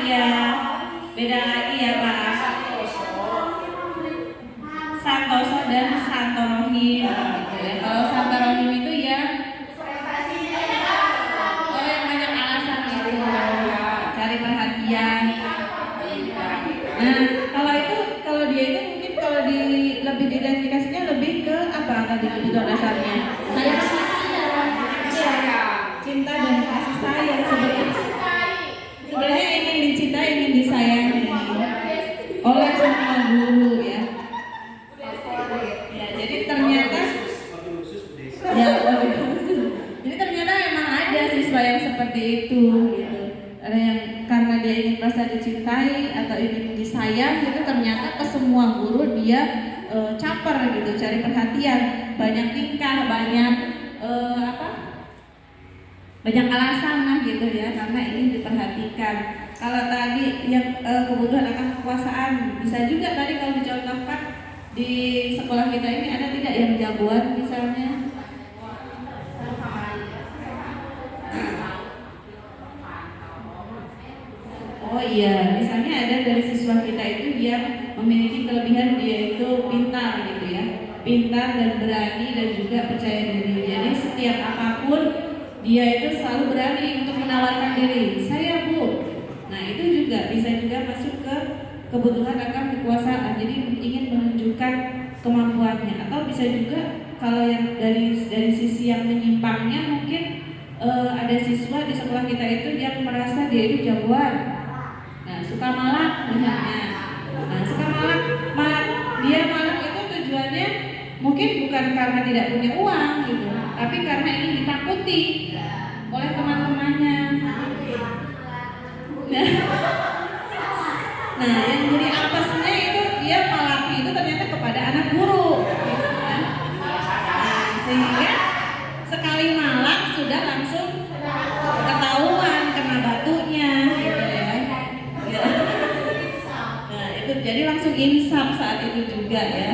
Ya, beda lagi ya Pak. Santoso dan Santorohim gitu ya. Kalau Santorohim itu ya yang banyak alasan gitu, cari perhatian. Nah, kalau dia itu mungkin kalau lebih diidentifikasinya lebih ke apa tadi kebutuhan dasarnya? Cinta dan kasih sayang sebenarnya ingin dicintai, ingin disayangi oleh semua guru ya. Ya, jadi ternyata jadi ternyata memang ada siswa yang seperti itu gitu. Ada yang karena dia ingin merasa dicintai atau ingin disayang, itu ternyata ke semua guru dia caper gitu, cari perhatian, banyak tingkah, banyak banyak alasan lah gitu ya, karena ingin diperhatikan. Kalau tadi yang kebutuhan akan kekuasaan, bisa juga tadi kalau dicontohkan di sekolah kita ini ada tidak yang jagoan misalnya? Oh iya, misalnya ada dari siswa kita itu dia memiliki kelebihan, dia itu pintar gitu ya, pintar dan berani dan juga percaya diri. Jadi setiap apapun dia itu selalu berani untuk menawarkan diri. Saya Bu. Nah itu juga bisa juga masuk ke kebutuhan akan kekuasaan. Jadi ingin menunjukkan kemampuannya. Atau bisa juga kalau yang dari sisi yang menyimpangnya mungkin ada siswa di sekolah kita itu yang merasa dia itu jagoan. Nah suka malak misalnya. Nah suka malak dia malak itu tujuannya mungkin bukan karena tidak punya uang gitu, tapi karena ingin ditakuti oleh teman-temannya. Nah, yang jadi apesnya itu dia malaknya itu ternyata kepada anak guru. Nah, sehingga sekali malak sudah langsung ketahuan kena batunya, gitu ya. Nah, itu jadi langsung insaf saat itu juga ya.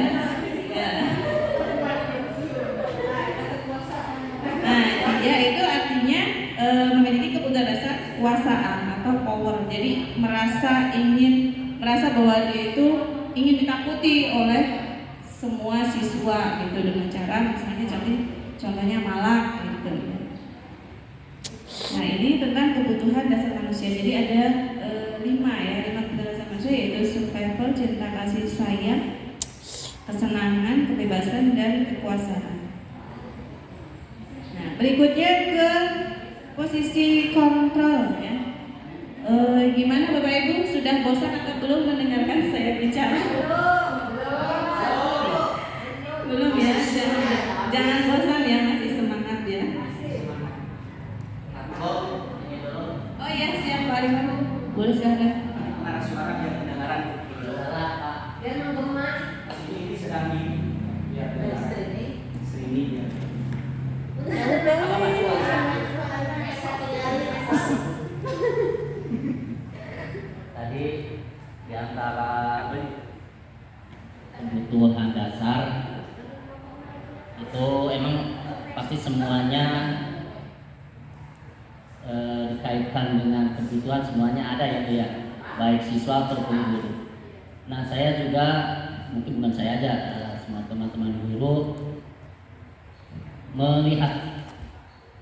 Ya itu artinya memiliki kebutuhan dasar kekuasaan atau power. Jadi merasa bahwa dia itu ingin ditakuti oleh semua siswa gitu dengan cara misalnya contohnya malak gitu. Nah ini tentang kebutuhan dasar manusia. Jadi ada 5 kebutuhan dasar manusia, yaitu survival, cinta kasih sayang, kesenangan, kebebasan dan kekuasaan. Nah, berikutnya ke posisi kontrol ya. Gimana Bapak Ibu, sudah bosan atau belum mendengarkan saya bicara? Belum ya, jangan bosan ya, masih semangat ya. Oh iya, siap Pak Arifan, boleh silahkan.
Mana suara biar pendengaran?
Dan menggema
Ini sedang di biar streaming ya.
Tadi di antara kebutuhan dasar itu emang pasti semuanya dikaitkan dengan kebutuhan, semuanya ada ya Bu ya, baik siswa ataupun guru. Nah saya juga, mungkin bukan saya aja, semua teman-teman guru melihat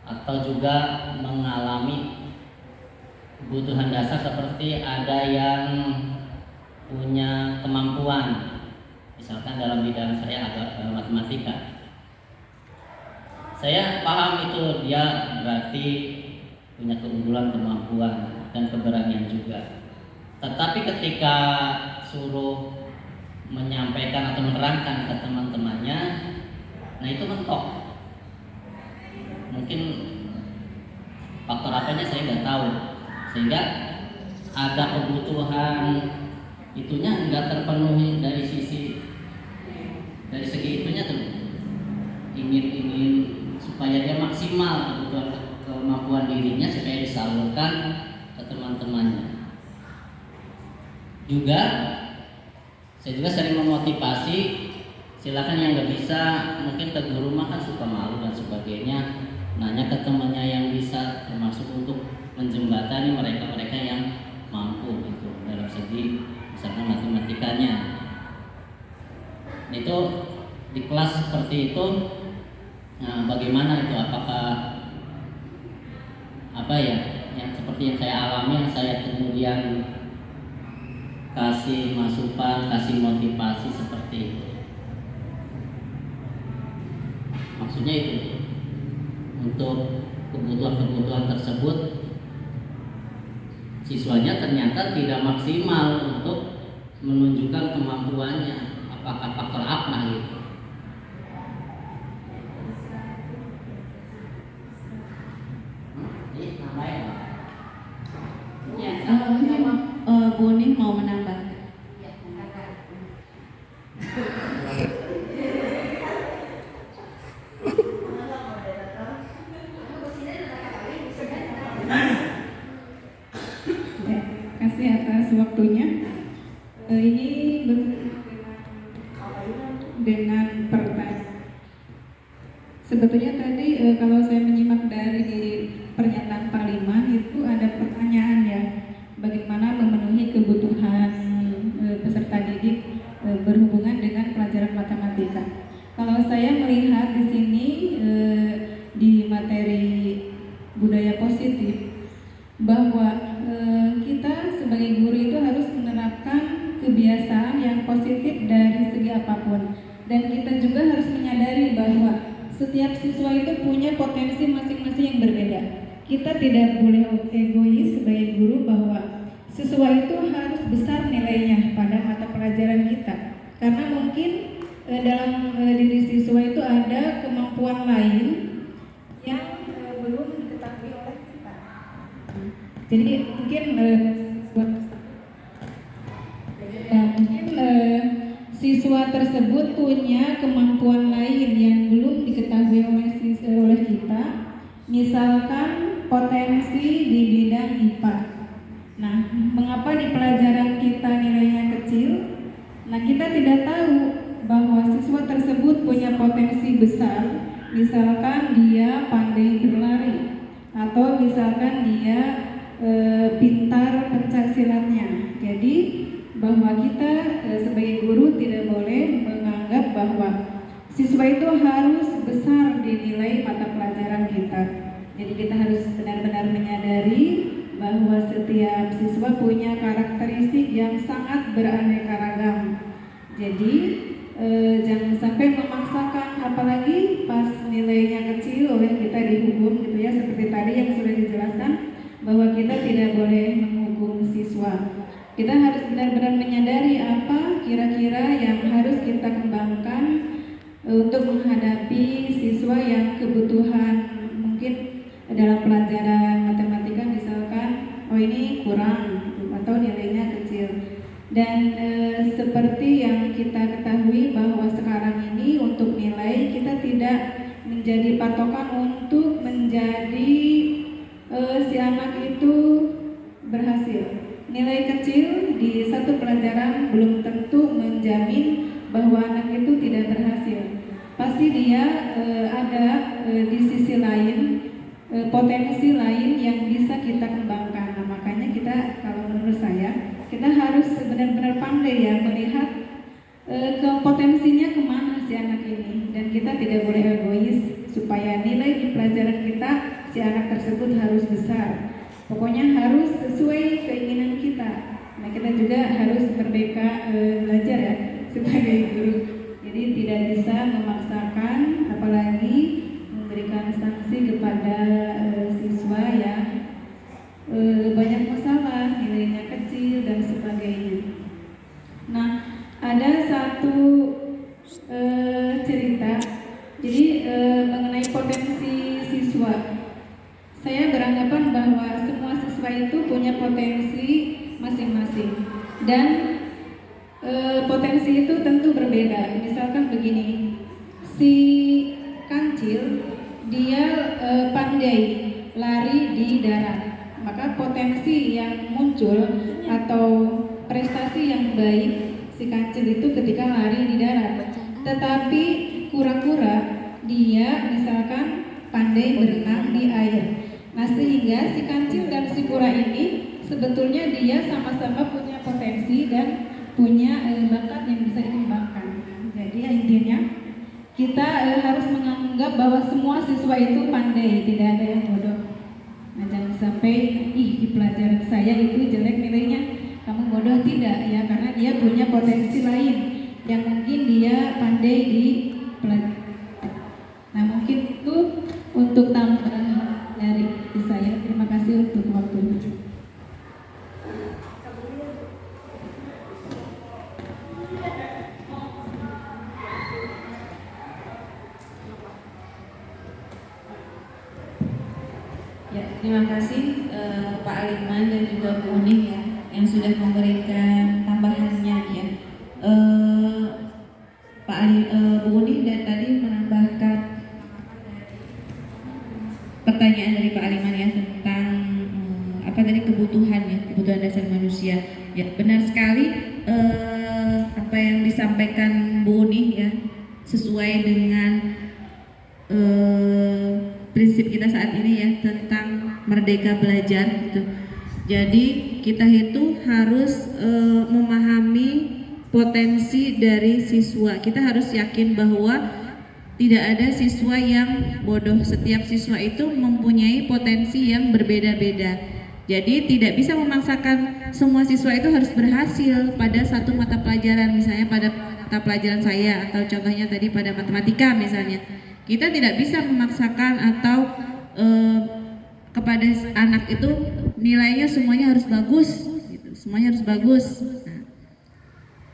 atau juga mengalami kebutuhan dasar seperti ada yang punya kemampuan, misalkan dalam bidang saya agak matematika. Saya paham itu dia berarti punya keunggulan, kemampuan, dan keberanian juga. Tetapi ketika suruh menyampaikan atau menerangkan ke teman-temannya, nah itu mentok. Mungkin faktor apanya saya nggak tahu, sehingga ada kebutuhan itunya nggak terpenuhi dari segi itunya tuh, ingin supaya dia maksimal kebutuhan kemampuan dirinya supaya disalurkan ke teman-temannya. Juga saya juga sering memotivasi, silakan yang nggak bisa, mungkin ke guru mah kan suka malu dan sebagainya, nanya ke temannya yang bisa, termasuk untuk menjembatani mereka yang mampu gitu dalam segi misalkan matematikanya. Itu di kelas seperti itu, nah bagaimana itu, apakah apa ya yang seperti yang saya alami, yang saya kemudian kasih masukan, kasih motivasi seperti itu. Maksudnya itu untuk kebutuhan tersebut siswanya ternyata tidak maksimal untuk menunjukkan kemampuannya, apakah faktor apa gitu.
Bu Ning mau menambah.
Kasih atas waktunya. Ini dengan pertanyaan. Sebetulnya tadi kalau saya menyimak dari pernyataan Pak Liman itu ada pertanyaan ya, bagaimana memenuhi kebutuhan peserta didik berhubungan dengan pelajaran matematika. Kalau saya melihat di sini di materi budaya positif bahwa kita sebagai guru itu harus menerapkan kebiasaan yang positif dari segi apapun, dan kita juga harus menyadari bahwa setiap siswa itu punya potensi masing-masing yang berbeda. Kita tidak boleh egois sebagai guru bahwa siswa itu harus besar nilainya pada mata pelajaran kita, karena mungkin dalam diri siswa itu ada kemampuan lain yang belum diketahui oleh kita. Jadi mungkin siswa tersebut punya kemampuan lain yang belum diketahui oleh kita, misalkan potensi di bidang IPA. Nah, mengapa di pelajaran kita nilainya kecil? Nah, kita tidak tahu bahwa siswa tersebut punya potensi besar, misalkan dia pandai berlari, atau misalkan dia pintar pencaksilatnya. Jadi bahwa kita sebagai guru tidak boleh menganggap bahwa siswa itu harus besar di nilai mata pelajaran kita. Jadi kita harus benar-benar menyadari bahwa setiap siswa punya karakteristik yang sangat beraneka ragam. Jadi jangan sampai memaksakan, apalagi pas nilainya kecil oleh kita dihukum gitu ya, seperti tadi yang sudah dijelaskan bahwa kita tidak boleh menghukum siswa. Kita harus benar-benar menyadari apa kira-kira yang harus kita kembangkan untuk menghadapi siswa yang kebutuhan mungkin dalam pelajaran matematika misalkan ini kurang atau nilainya kecil. Dan seperti yang kita ketahui bahwa sekarang ini untuk nilai kita tidak menjadi patokan untuk menjadi si anak itu berhasil. Nilai kecil di satu pelajaran belum tentu menjamin bahwa pasti dia ada di sisi lain potensi lain yang bisa kita kembangkan. Nah, makanya kita, kalau menurut saya, kita harus benar-benar pandai ya melihat ke potensinya kemana si anak ini, dan kita tidak boleh egois supaya nilai di pelajaran kita si anak tersebut harus besar. Pokoknya harus sesuai keinginan kita. Nah, kita juga harus merdeka belajar ya sebagai guru. Jadi tidak bisa memaksakan, apalagi memberikan sanksi kepada siswa yang banyak masalah, nilainya kecil dan sebagainya. Nah, ada satu cerita, jadi mengenai potensi siswa. Saya beranggapan bahwa semua siswa itu punya potensi masing-masing, dan potensi itu tentu berbeda. Misalkan begini, si kancil dia pandai lari di darat, maka potensi yang muncul atau prestasi yang baik si kancil itu ketika lari di darat. Tetapi kura-kura dia misalkan pandai berenang di air. Nah, sehingga si kancil dan si kura ini sebetulnya dia sama-sama punya potensi dan punya bakat yang bisa dikembangkan. Jadi intinya kita harus menganggap bahwa semua siswa itu pandai, tidak ada yang bodoh. Nah, jangan sampai di pelajaran saya itu jelek nilainya, kamu bodoh, tidak ya, karena dia punya potensi lain yang mungkin dia pandai di pelajaran. Nah, mungkin itu untuk tambahan dari saya. Terima kasih untuk waktunya.
Ya, terima kasih Pak Aliman dan juga Bu Uning ya yang sudah memberikan tambahannya ya. Bu Uning dan tadi menambahkan pertanyaan dari Pak Aliman ya tentang apa tadi, kebutuhan ya, kebutuhan dasar manusia. Ya, benar sekali apa yang disampaikan Bu Uning ya, sesuai dengan prinsip kita saat ini ya tentang merdeka belajar gitu. Jadi kita itu harus memahami potensi dari siswa. Kita harus yakin bahwa tidak ada siswa yang bodoh. Setiap siswa itu mempunyai potensi yang berbeda-beda. Jadi tidak bisa memaksakan semua siswa itu harus berhasil pada satu mata pelajaran, misalnya pada mata pelajaran saya atau contohnya tadi pada matematika misalnya. Kita tidak bisa memaksakan atau kepada anak itu nilainya semuanya harus bagus, gitu. Semuanya harus bagus. Nah,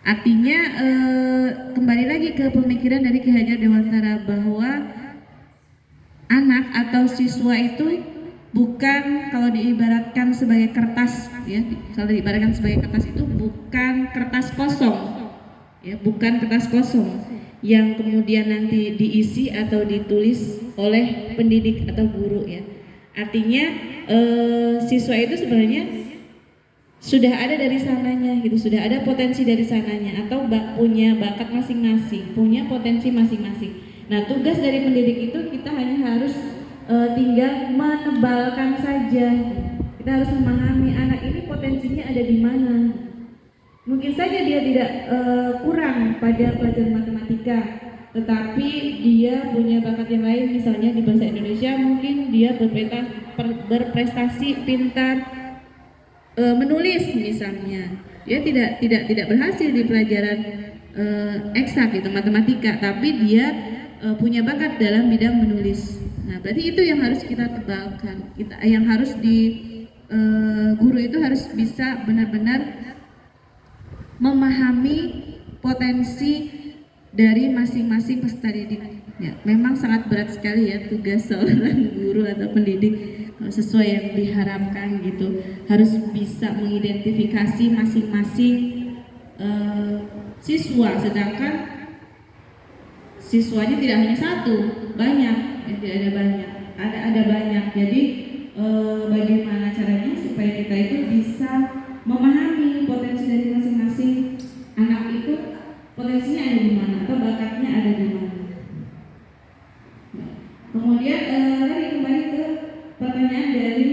artinya kembali lagi ke pemikiran dari Ki Hajar Dewantara bahwa anak atau siswa itu bukan, kalau diibaratkan sebagai kertas, ya, kalau diibaratkan sebagai kertas itu bukan kertas kosong, ya, bukan kertas kosong yang kemudian nanti diisi atau ditulis oleh pendidik atau guru ya. Artinya siswa itu sebenarnya sudah ada dari sananya gitu, sudah ada potensi dari sananya atau punya bakat masing-masing, punya potensi masing-masing. Nah, tugas dari pendidik itu kita hanya harus tinggal menebalkan saja. Kita harus memahami anak ini potensinya ada di mana. Mungkin saja dia tidak kurang pada pelajaran matematika, tetapi dia punya bakat yang lain, misalnya di bahasa Indonesia mungkin dia berprestasi pintar menulis misalnya. Dia tidak berhasil di pelajaran eksak gitu, matematika, tapi dia punya bakat dalam bidang menulis. Nah, berarti itu yang harus kita tebalkan. Yang harus guru itu harus bisa benar-benar memahami potensi dari masing-masing peserta didik. Ya, memang sangat berat sekali ya tugas seorang guru atau pendidik sesuai yang diharapkan gitu. Harus bisa mengidentifikasi masing-masing siswa, sedangkan siswanya tidak hanya satu, banyak, ya, tidak ada banyak, ada banyak. Jadi bagaimana caranya supaya kita itu bisa memahami potensi dari masing-masing anak itu, potensinya ada di mana atau bakatnya ada di mana.
kemudian tadi kembali ke pertanyaan dari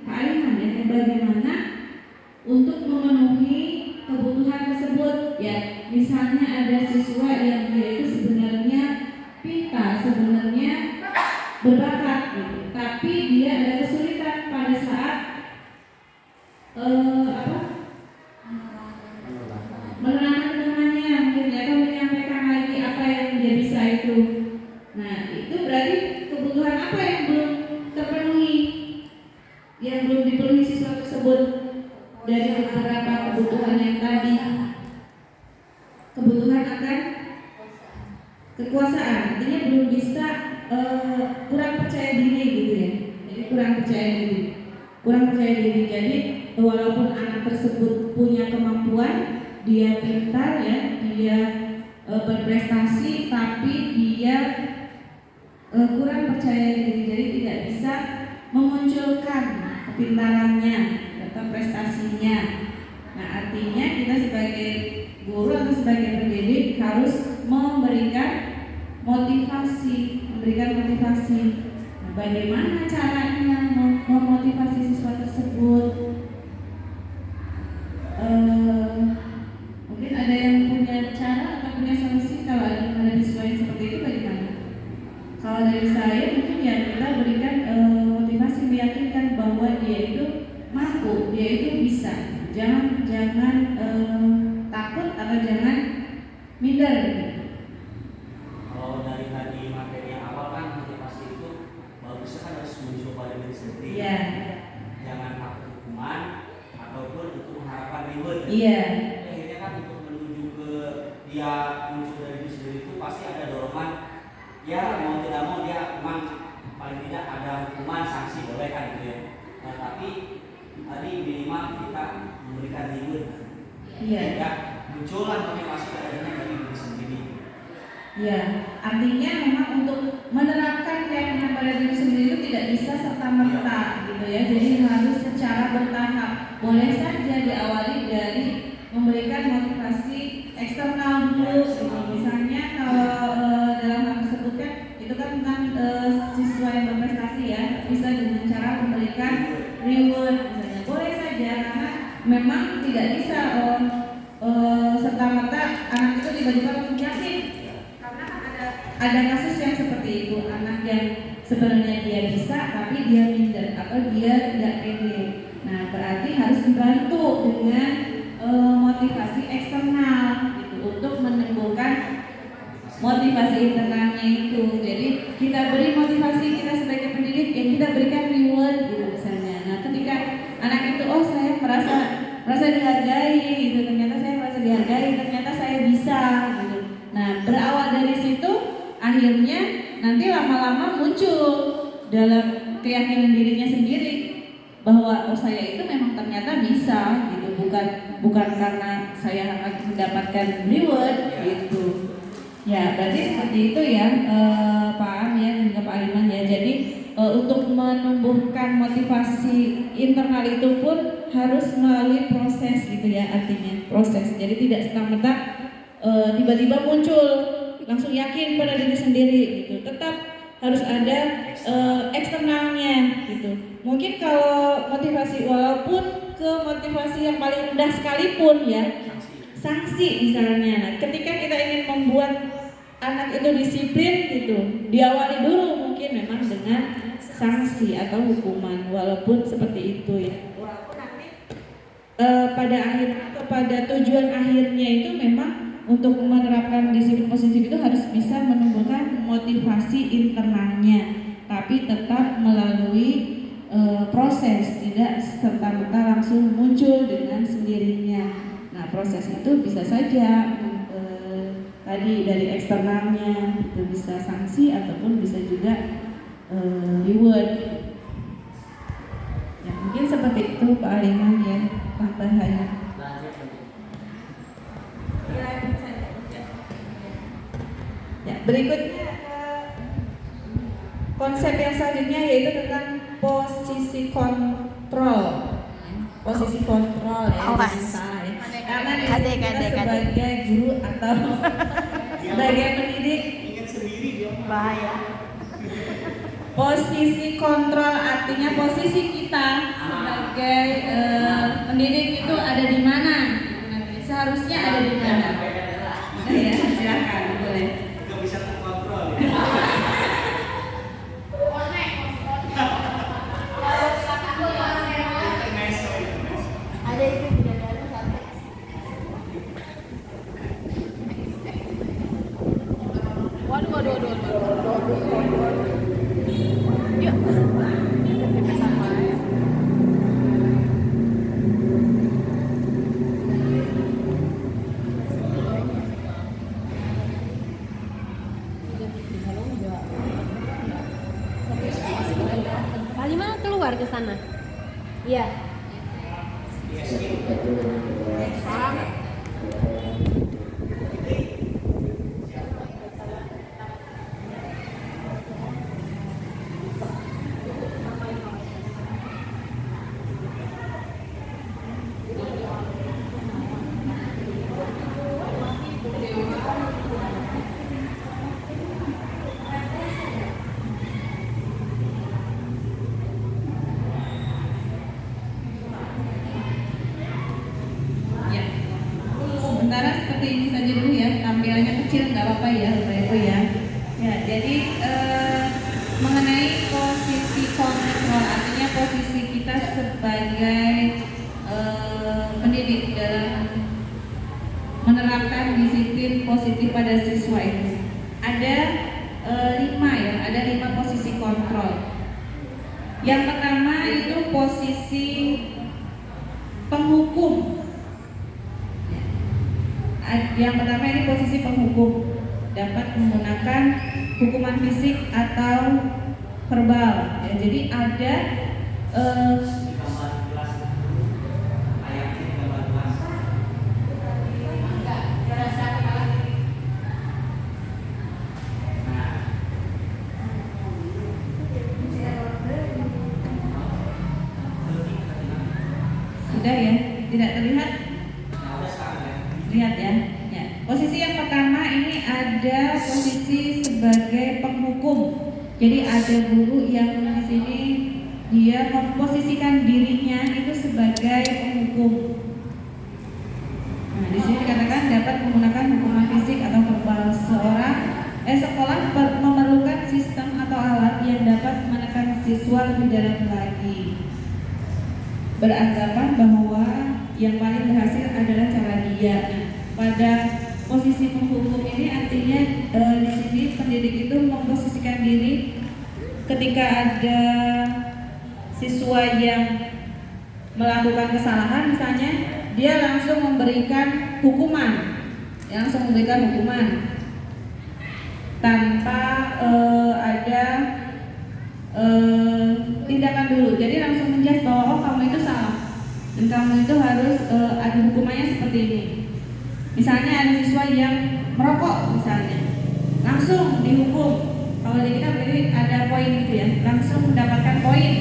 Pak Aliman ya, bagaimana untuk memenuhi kebutuhan tersebut ya. Misalnya ada siswa yang dia itu sebenarnya pintar, sebenarnya berbakat gitu, tapi dia ada kesulitan pada saat menerangkan temannya, mungkin ya, atau menyampaikan lagi apa yang dia bisa itu. Nah, itu berarti kebutuhan apa yang belum terpenuhi, yang belum dipenuhi siswa tersebut dari beberapa kebutuhan yang tadi. Kebutuhan akan kekuasaan, artinya belum bisa, kurang percaya diri gitu ya. Jadi kurang percaya diri. Jadi walaupun anak tersebut punya kemampuan, dia pintar ya, dia berprestasi, tapi dia kurang percaya diri, jadi tidak bisa memunculkan kepintarannya atau prestasinya. Nah, artinya kita sebagai guru atau sebagai pendidik harus memberikan motivasi. Nah, bagaimana caranya memotivasi siswa tersebut? Mungkin ada yang punya cara atau punya solusi kalau ada siswa yang seperti itu bagaimana? Kalau dari saya mungkin ya kita berikan motivasi, meyakinkan bahwa dia itu mampu, dia itu bisa. Jangan takut atau jangan minder.
Kalau dari tadi materi yang awal kan motivasi itu bagusnya kan harus muncul pada diri sendiri.
Iya.
Jangan takut hukuman ataupun untuk mengharapkan reward.
Iya.
Akhirnya kan untuk menuju ke dia muncul dari diri sendiri itu pasti ada dorongan. Ya mau tidak mau dia memang paling tidak ada hukuman, sanksi boleh kan gitu ya. Nah, tapi tadi minimal kita memberikan reward.
Iya.
Ya muncullah motivasi adanya dari diri sendiri.
Ya, artinya memang untuk menerapkan keyakinan pada diri sendiri itu tidak bisa serta-merta gitu ya. Jadi harus secara bertahap. Boleh saja diawali dari memberikan motivasi eksternal dulu. Misalnya kalau dalam hal tersebut kan itu kan tentang siswa yang berprestasi ya, bisa dengan cara memberikan reward misalnya. Boleh saja karena memang tidak bisa serta-merta anak itu tiba-tiba langsung yakin. Ada kasus yang seperti itu, anak yang sebenarnya dia bisa tapi dia minder atau dia tidak pede. Nah, berarti harus dibantu dengan motivasi eksternal gitu, untuk menimbulkan motivasi internalnya itu. Jadi kita beri motivasi, kita sebagai pendidik yang kita berikan reward gitu misalnya. Nah, ketika anak itu saya merasa dihargai gitu, ternyata saya merasa dihargai, ternyata saya bisa gitu. Nah, berawal dari situ akhirnya nanti lama-lama muncul dalam keyakinan dirinya sendiri bahwa saya itu memang ternyata bisa gitu, bukan karena saya akan mendapatkan reward gitu. Ya, berarti seperti itu ya Pak Am ya dan juga Pak Aliman ya. Jadi untuk menumbuhkan motivasi internal itu pun harus melalui proses gitu ya, artinya proses. Jadi tidak serta-merta tiba-tiba muncul langsung yakin pada diri sendiri gitu. Tetap harus ada eksternalnya gitu. Mungkin kalau motivasi, walaupun ke motivasi yang paling rendah sekalipun ya, sanksi misalnya. Nah, ketika kita ingin membuat anak itu disiplin gitu, diawali dulu mungkin memang dengan sanksi atau hukuman, walaupun seperti itu ya. Walaupun nanti pada akhirnya atau pada tujuan akhirnya itu memang untuk menerapkan disiplin positif itu harus bisa menumbuhkan motivasi internalnya, tapi tetap melalui proses, tidak serta-merta langsung muncul dengan sendirinya. Nah, proses itu bisa saja tadi dari eksternalnya, itu bisa sanksi ataupun bisa juga reward. Ya, mungkin seperti itu Pak Aliman ya, tambahannya. Ya, berikutnya konsep yang selanjutnya yaitu tentang posisi kontrol. Posisi kontrol ya, jangan salah ya. Karena kita sebagai guru atau sebagai pendidik
bahaya.
Posisi kontrol artinya posisi kita sebagai pendidik itu ada di mana? Seharusnya ada di mana? Ya, silakan boleh.
Nggak bisa terkontrol ya.
Ada itu bidadari sampai. Waduh. Yuk. Kali mana keluar ke sana? Iya.
Ya. Sementara seperti ini saja dulu ya, tampilannya kecil nggak apa-apa ya, Bapak Ibu ya. Ya, jadi mengenai posisi kontrol artinya posisi kita sebagai pendidik dalam menerapkan disiplin positif pada siswa itu ada 5 ya, ada 5 posisi kontrol. Yang pertama itu posisi penghukum. Yang pertama ini posisi penghukum, dapat menggunakan hukuman fisik atau verbal. Ya, jadi ada
Gambar jelas. Ayatnya gambar jelas. Nah,
sudah ya, tidak terlihat.
nah udah sekarang ya.
Lihat ya. Ya. Posisi yang pertama ini ada posisi sebagai penghukum. Jadi ada guru yang di sini dia memposisikan dirinya itu sebagai penghukum. Nah, di sini dikatakan dapat menggunakan hukuman fisik atau verbal. Sekolah memerlukan sistem atau alat yang dapat menekan siswa lebih dalam lagi. Beranggapan bahwa yang paling berhasil adalah cara dia. Nah, pada posisi penghukum ini artinya di sini pendidik itu memposisikan diri ketika ada siswa yang melakukan kesalahan, misalnya dia langsung memberikan hukuman, tanpa ada tindakan dulu. Jadi langsung menjudge bahwa oh kamu itu salah dan kamu itu harus ada hukumannya seperti ini. Misalnya ada siswa yang merokok misalnya, langsung dihukum. Kalau di kita berarti ada poin gitu ya, langsung mendapatkan poin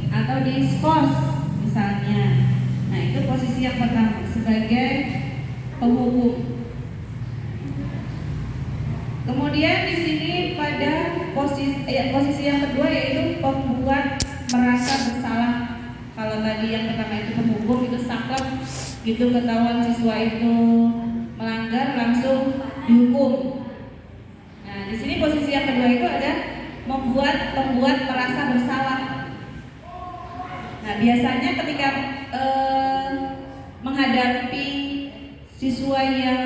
atau diskors misalnya. Nah itu posisi yang pertama sebagai penghukum. Kemudian di sini pada posisi yang kedua yaitu pembuat merasa bersalah. Kalau tadi yang pertama itu penghukum, itu saklek gitu, ketahuan siswa itu melanggar langsung dihukum. Nah di sini posisi yang kedua itu ada pembuat merasa bersalah. Nah biasanya ketika menghadapi siswa yang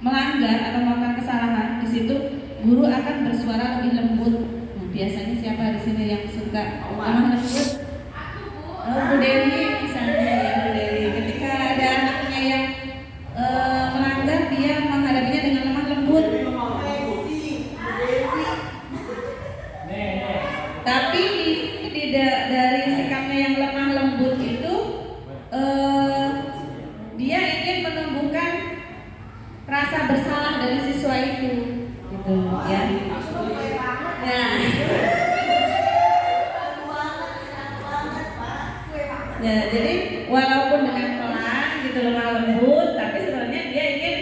melanggar atau melakukan kesalahan, di situ guru akan bersuara lebih lembut. Nah, biasanya siapa di sini yang suka lemah lembut? Bu Dewi misalnya ya, Bu Dewi. Ketika ada anaknya yang melanggar, dia menghadapinya dengan lemah lembut. Tapi dari sikapnya yang lemah lembut itu, dia ingin menumbuhkan rasa bersalah dari siswa itu, gitu ya. Nah, ya jadi walaupun dengan pelan gitu lemah lembut, tapi sebenarnya dia ingin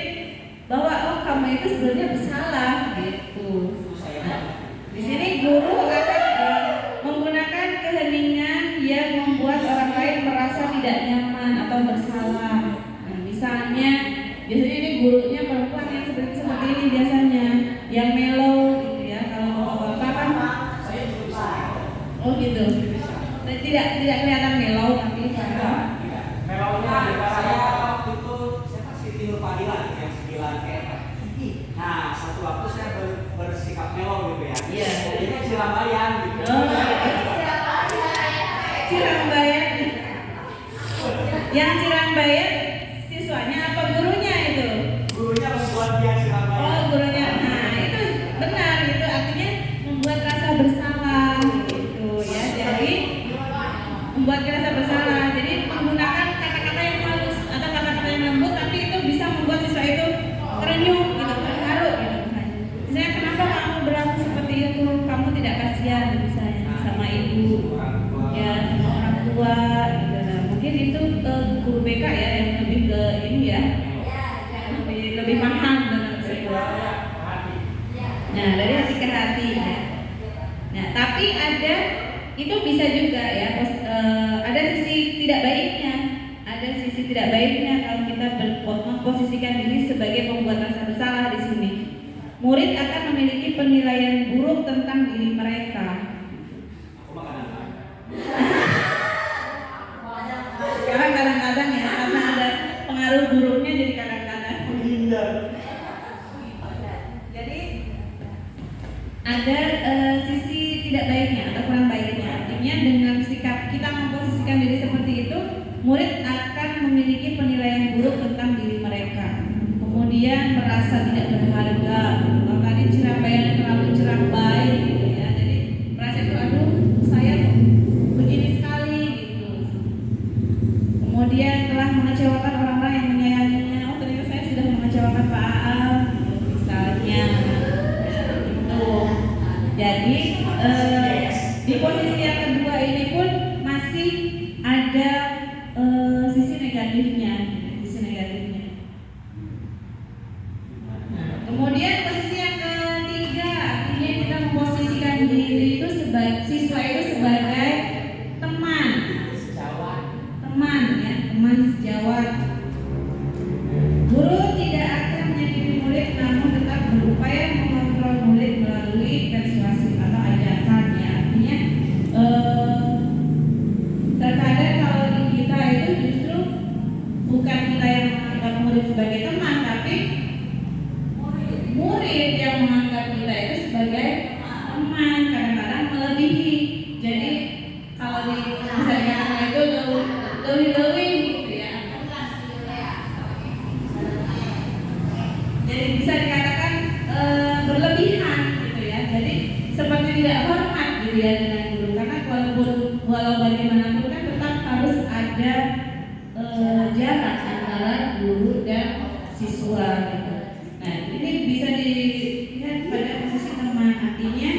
bahwa oh kamu itu sebenarnya bersalah gitu. Nah, di sini guru akan
biasanya ini gurunya perempuan yang seperti ini biasanya, yang mellow gitu ya. Kalau bapak kan, oh gitu. Tidak kelihatan mellow tapi
Memangnya saya waktu itu saya kasih tidur panggilan yang 9 kayak. Nah, satu waktu saya bersikap melo gitu ya.
Iya.
Jadinya Cirambayan gitu.
oh, Cirambayan. Yang Cirambayan siswanya apa gurunya itu?
Gurunya membuat dia Cirambayan.
Oh, gurunya. Nah, itu benar, itu artinya membuat rasa bersalah gitu ya. Jadi membuat rasa bersalah. Jadi menggunakan kata-kata yang halus atau kata-kata yang lembut, tapi itu bisa membuat siswa itu terenyuh gitu, terharu gitu. Misalnya, kenapa kamu berlaku seperti itu? Kamu tidak kasihan misalnya sama ibu, ya sama orang tua gitu. Nah, mungkin itu guru BK ya yang lebih ke ini ya, lebih paham dengan situasi. Nah, dari hati ke hati. Nah, tapi ada itu bisa juga ya, ada sisi tidak baiknya. Ada sisi tidak baiknya kalau kita memposisikan diri sebagai pembuat rasa bersalah di sini. Murid akan memiliki penilaian buruk tentang diri mereka. Sekarang kadang-kadang ya, karena ada pengaruh buruknya jadi kadang-kadang. Jadi ada sisi tidak baiknya atau kurang baiknya. Artinya dengan sikap kita memposisikan diri seperti itu, murid akan memiliki penilaian buruk tentang diri mereka. Kemudian merasa tidak berharga. Kalau tadi Cirambayan terlalu Cirambai gitu ya. Jadi merasa itu, aduh saya begini sekali gitu. Kemudian telah mengecewakan orang-orang yang menyayanginya. Oh, ternyata saya sudah mengecewakan Pak Aal gitu, misalnya. Gitu. Jadi di posisi yang kedua ini pun masih ada sisi negatifnya. Kemudian posisi yang ketiga, artinya kita memposisikan diri itu sebagai siswa itu sebagai teman ya, teman sejawat. Guru tidak akan menyakiti murid, namun tetap berupaya mengontrol murid melalui persuasi atau ajakan ya. Artinya terkadang kalau di kita itu justru bukan kita yang menganggap murid sebagai teman, tapi murid yang menganggap kita itu sebagai teman, kadang-kadang melebihi. Jadi kalau di misalnya itu lewi-lewi gitu ya. Jadi bisa dikatakan berlebihan gitu ya. Jadi seperti tidak hormat gitu ya dengan guru. Karena walau bagaimanapun kan tetap harus ada jarak antara guru dan siswa gitu. Nah, ini bisa dilihat pada posisi teman, artinya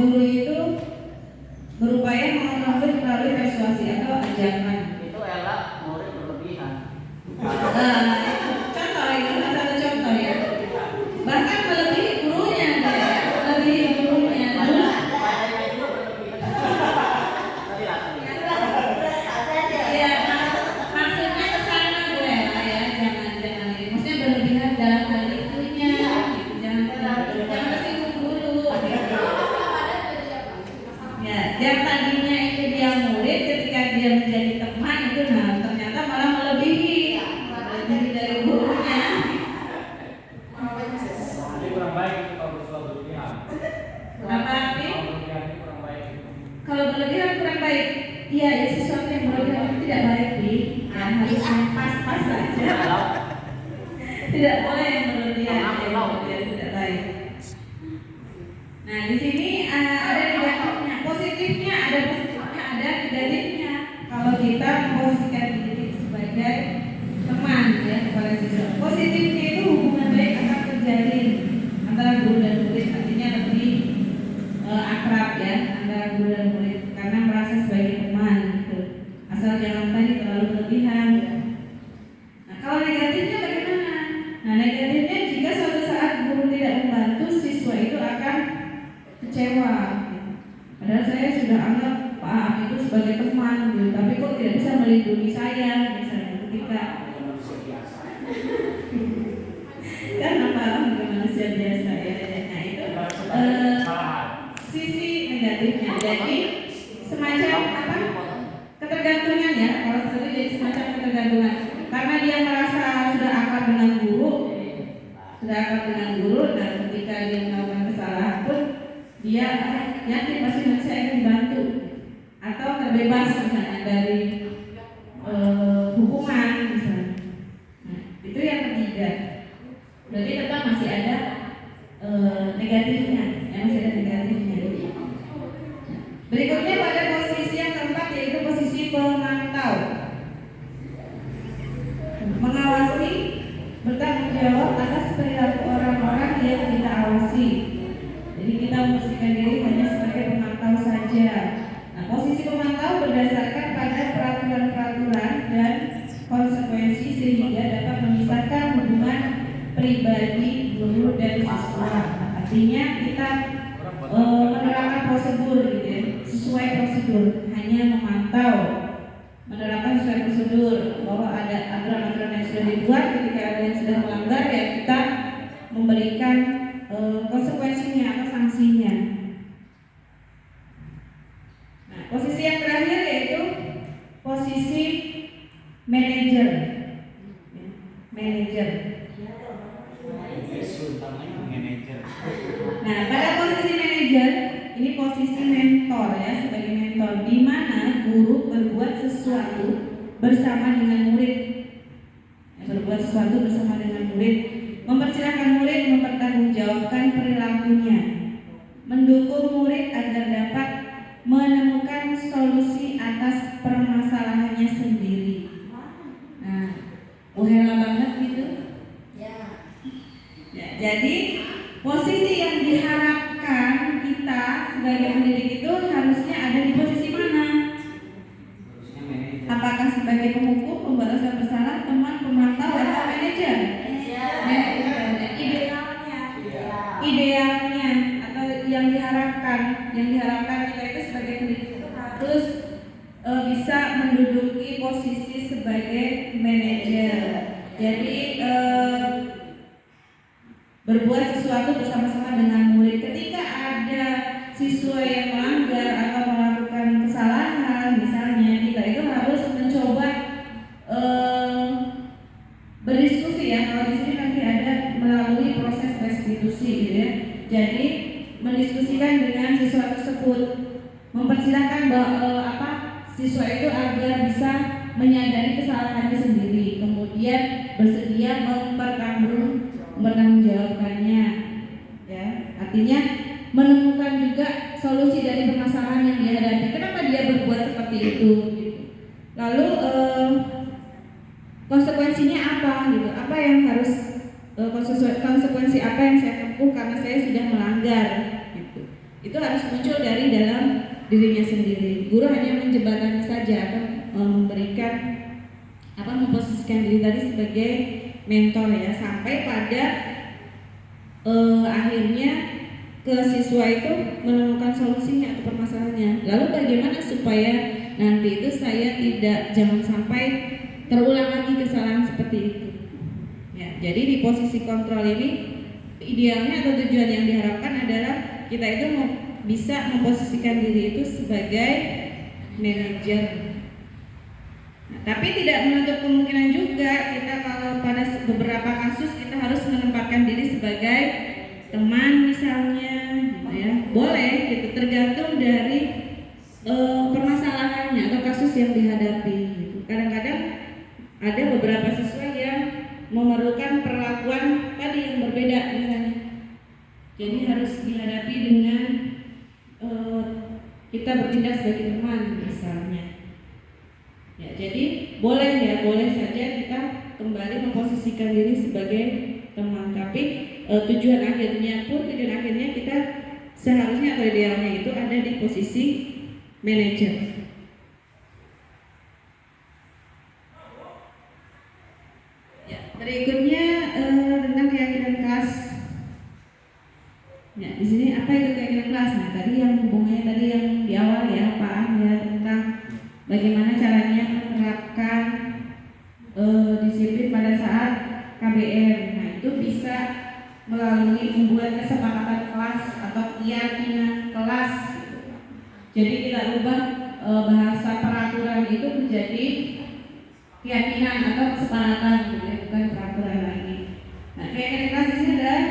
guru itu berupaya mengontrol murid melalui persuasi atau ajakan.
Itu elak murid berlebihan.
Contoh itu salah contoh ya. Bahkan melebihi gurunya, melebihi gurunya. Ya, maksudnya kesana gue lah ya, jangan ini. Maksudnya berlebihan dalam hal itunya, gitu. Jangan tersinggung dulu. Gitu. Ya, yang tadinya itu dia murid, ketika dia menjadi teman itu, nah ternyata malah melebihi dari gurunya.
Ini kurang baik kalau bersuara berlebihan.
Apa arti?
Kalau berlebihan ini kurang baik.
Kalau berlebihan kurang baik. Iya, ya sesuatu yang berlebihan itu tidak baik, Bi. Ya, harusnya pas-pas saja. Tidak boleh yang berlebihan, tidak baik. Nah, di sini ada negatifnya, positifnya, ada negatifnya. Kalau kita memposisikan diri sebagai teman ya kepada siswa. Positifnya itu hubungan baik akan terjalin antara guru dan murid, artinya lebih akrab ya antara guru dan murid karena merasa sebagai teman gitu. Asal jangan tadi terlalu berlebihan. Nah, kalau negatifnya bagaimana? Nah, negatifnya jika suatu saat guru tidak membantu, siswa itu akan kecewa. Padahal saya sudah anggap Pak Aam itu sebagai teman, gitu. Tapi kok tidak bisa melindungi saya, misalnya ketika
kita
manusia biasa.
kan apa manusia biasa ya. Nah itu sisi negatifnya. Jadi semacam apa? Ketergantungan ya. Kalau seperti jadi semacam ketergantungan. Karena dia merasa sudah akrab dengan guru, dan ketika dia melakukan kesalahan pun dia yakin pasti nanti saya akan dibantu atau terbebas misalnya dari hukuman misalnya. Nah, itu yang ketiga. Berarti tetap masih ada negatifnya, masih ada negatifnya. Berikutnya pada posisi yang keempat yaitu posisi pemantau, mengawasi, bertanggung jawab atas perilaku orang-orang yang kita awasi. Jadi kita memposisikan diri hanya sebagai pemantau saja. Nah, posisi pemantau berdasarkan pada peraturan-peraturan dan konsekuensi sehingga dapat memisahkan hubungan pribadi guru dan siswa. Artinya kita menerapkan prosedur gitu ya, sesuai prosedur, hanya memantau, menerapkan sesuai prosedur, bahwa ada aturan-aturan yang sudah dibuat, ketika ada yang sudah melanggar ya kita memberikan konsekuensinya atau sanksinya. Nah, posisi yang terakhir yaitu posisi manajer. Nah, pada posisi manajer ini posisi mentor ya, sebagai mentor, di mana guru berbuat sesuatu bersama dengan murid. Mempersilahkan murid mempertanggungjawabkan perilakunya, mendukung murid agar dapat menemukan solusi atas permasalahannya sendiri. Nah, uhela banget gitu. Ya, jadi posisi yang diharapkan kita sebagai pendidik itu harusnya ada di posisi mana? Apakah sebagai penghukum, pembuat rasa bersalah, teman, pemantau, atau manajer? Idealnya atau yang diharapkan kita itu sebagai pendidik itu harus bisa menduduki posisi sebagai manajer. Jadi berbuat sesuatu bersama-sama dengan murid. Ketika ada siswa yang melanggar atau melakukan kesalahan, misalnya kita itu harus mencoba berdiskusi ya. Kalau di sini nanti ada melalui proses restitusi gitu ya. Jadi mendiskusikan dengan siswa tersebut, mempersilahkan siswa itu agar bisa menyadari kesalahannya sendiri, kemudian bersedia mempertanggungjawabkannya ya. Artinya menemukan juga solusi dari permasalahan yang dihadapi. Kenapa dia berbuat seperti itu gitu. Lalu konsekuensinya apa gitu. Apa yang harus konsekuensi apa yang saya tempuh karena saya sudah melanggar gitu. Itu harus muncul dari dalam dirinya sendiri. Guru hanya menjembatani saja atau memberikan memposisikan diri tadi sebagai mentor ya, sampai pada akhirnya ke siswa itu menemukan solusinya atau permasalahannya. Lalu bagaimana supaya nanti itu saya jangan sampai terulang lagi kesalahan seperti itu. Ya, jadi di posisi kontrol ini idealnya atau tujuan yang diharapkan adalah kita itu bisa memposisikan diri itu sebagai manajer. Nah, tapi tidak menutup kemungkinan juga kita kalau pada beberapa kasus kita harus menempatkan diri sebagai teman misalnya, gitu ya. Boleh, gitu, tergantung dari permasalahannya atau kasus yang dihadapi. Gitu. Kadang-kadang ada beberapa siswa yang memerlukan perlakuan tadi yang berbeda misalnya. Jadi harus dihadapi dengan kita bertindak sebagai teman misalnya. Ya, jadi boleh saja kita kembali memposisikan diri sebagai teman. Tapi tujuan akhirnya kita seharusnya atau idealnya itu ada di posisi manajer. Berikutnya tentang keyakinan kelas. Ya, di sini apa itu keyakinan kelas? Nah, tadi yang hubungannya tadi yang di awal ya, Pak, ya, tentang bagaimana caranya menerapkan KBM. Nah, itu bisa melalui membuat kesepakatan kelas atau keyakinan kelas. Jadi kita ubah bahasa peraturan itu menjadi keyakinan atau kesepakatan, gitu ya, bukan peraturan lagi. Nah, keyakinan kelas ini adalah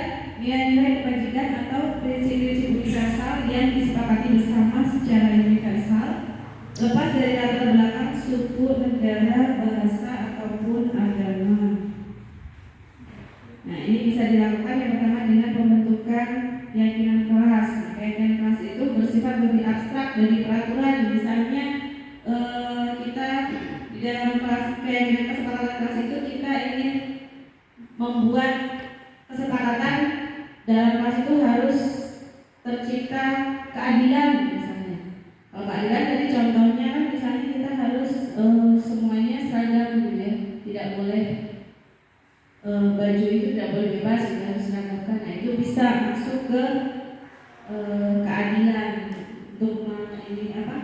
nilai-nilai kebajikan atau prinsip-prinsip universal yang disepakati bersama secara universal, lepas dari latar belakang suku, negara, bahasa ataupun agama. Nah, ini bisa dilakukan yang pertama dengan pembentukan keyakinan kelas. Keyakinan kelas itu bersifat lebih abstrak dari peraturan. Misalnya kita di dalam kelas keyakinan kesepakatan kelas itu kita ingin membuat kesepakatan dalam kelas itu harus tercipta keadilan misalnya. Kalau keadilan tadi contohnya kan misalnya kita harus semuanya seragam gitu ya, tidak boleh baju itu tidak boleh bebas, harus seragam. Nah, itu bisa masuk ke keadilan untuk ini apa?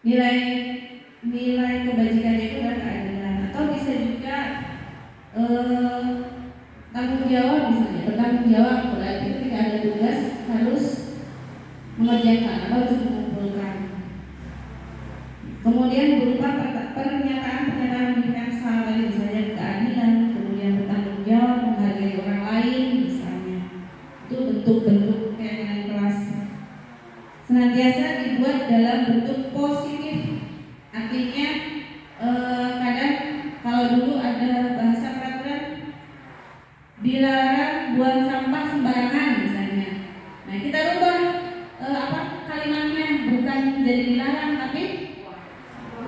Nilai kebajikannya itu adalah keadilan. Atau bisa juga tanggung jawab misalnya. Bertanggung jawab berarti ketika ada tugas harus mengerjakan atau harus mengumpulkan. Kemudian berupa pernyataan universal tadi misalnya keadilan, kemudian bertanggung jawab, menghargai orang lain misalnya. Itu bentuk-bentuk keyakinan kelas. Senantiasa dibuat dalam bentuk positif. Artinya kadang kalau dulu ada bahasa peraturan dilarang buang sampah sembarangan misalnya. Nah, kita rubah kalimatnya, bukan jadi dilarang tapi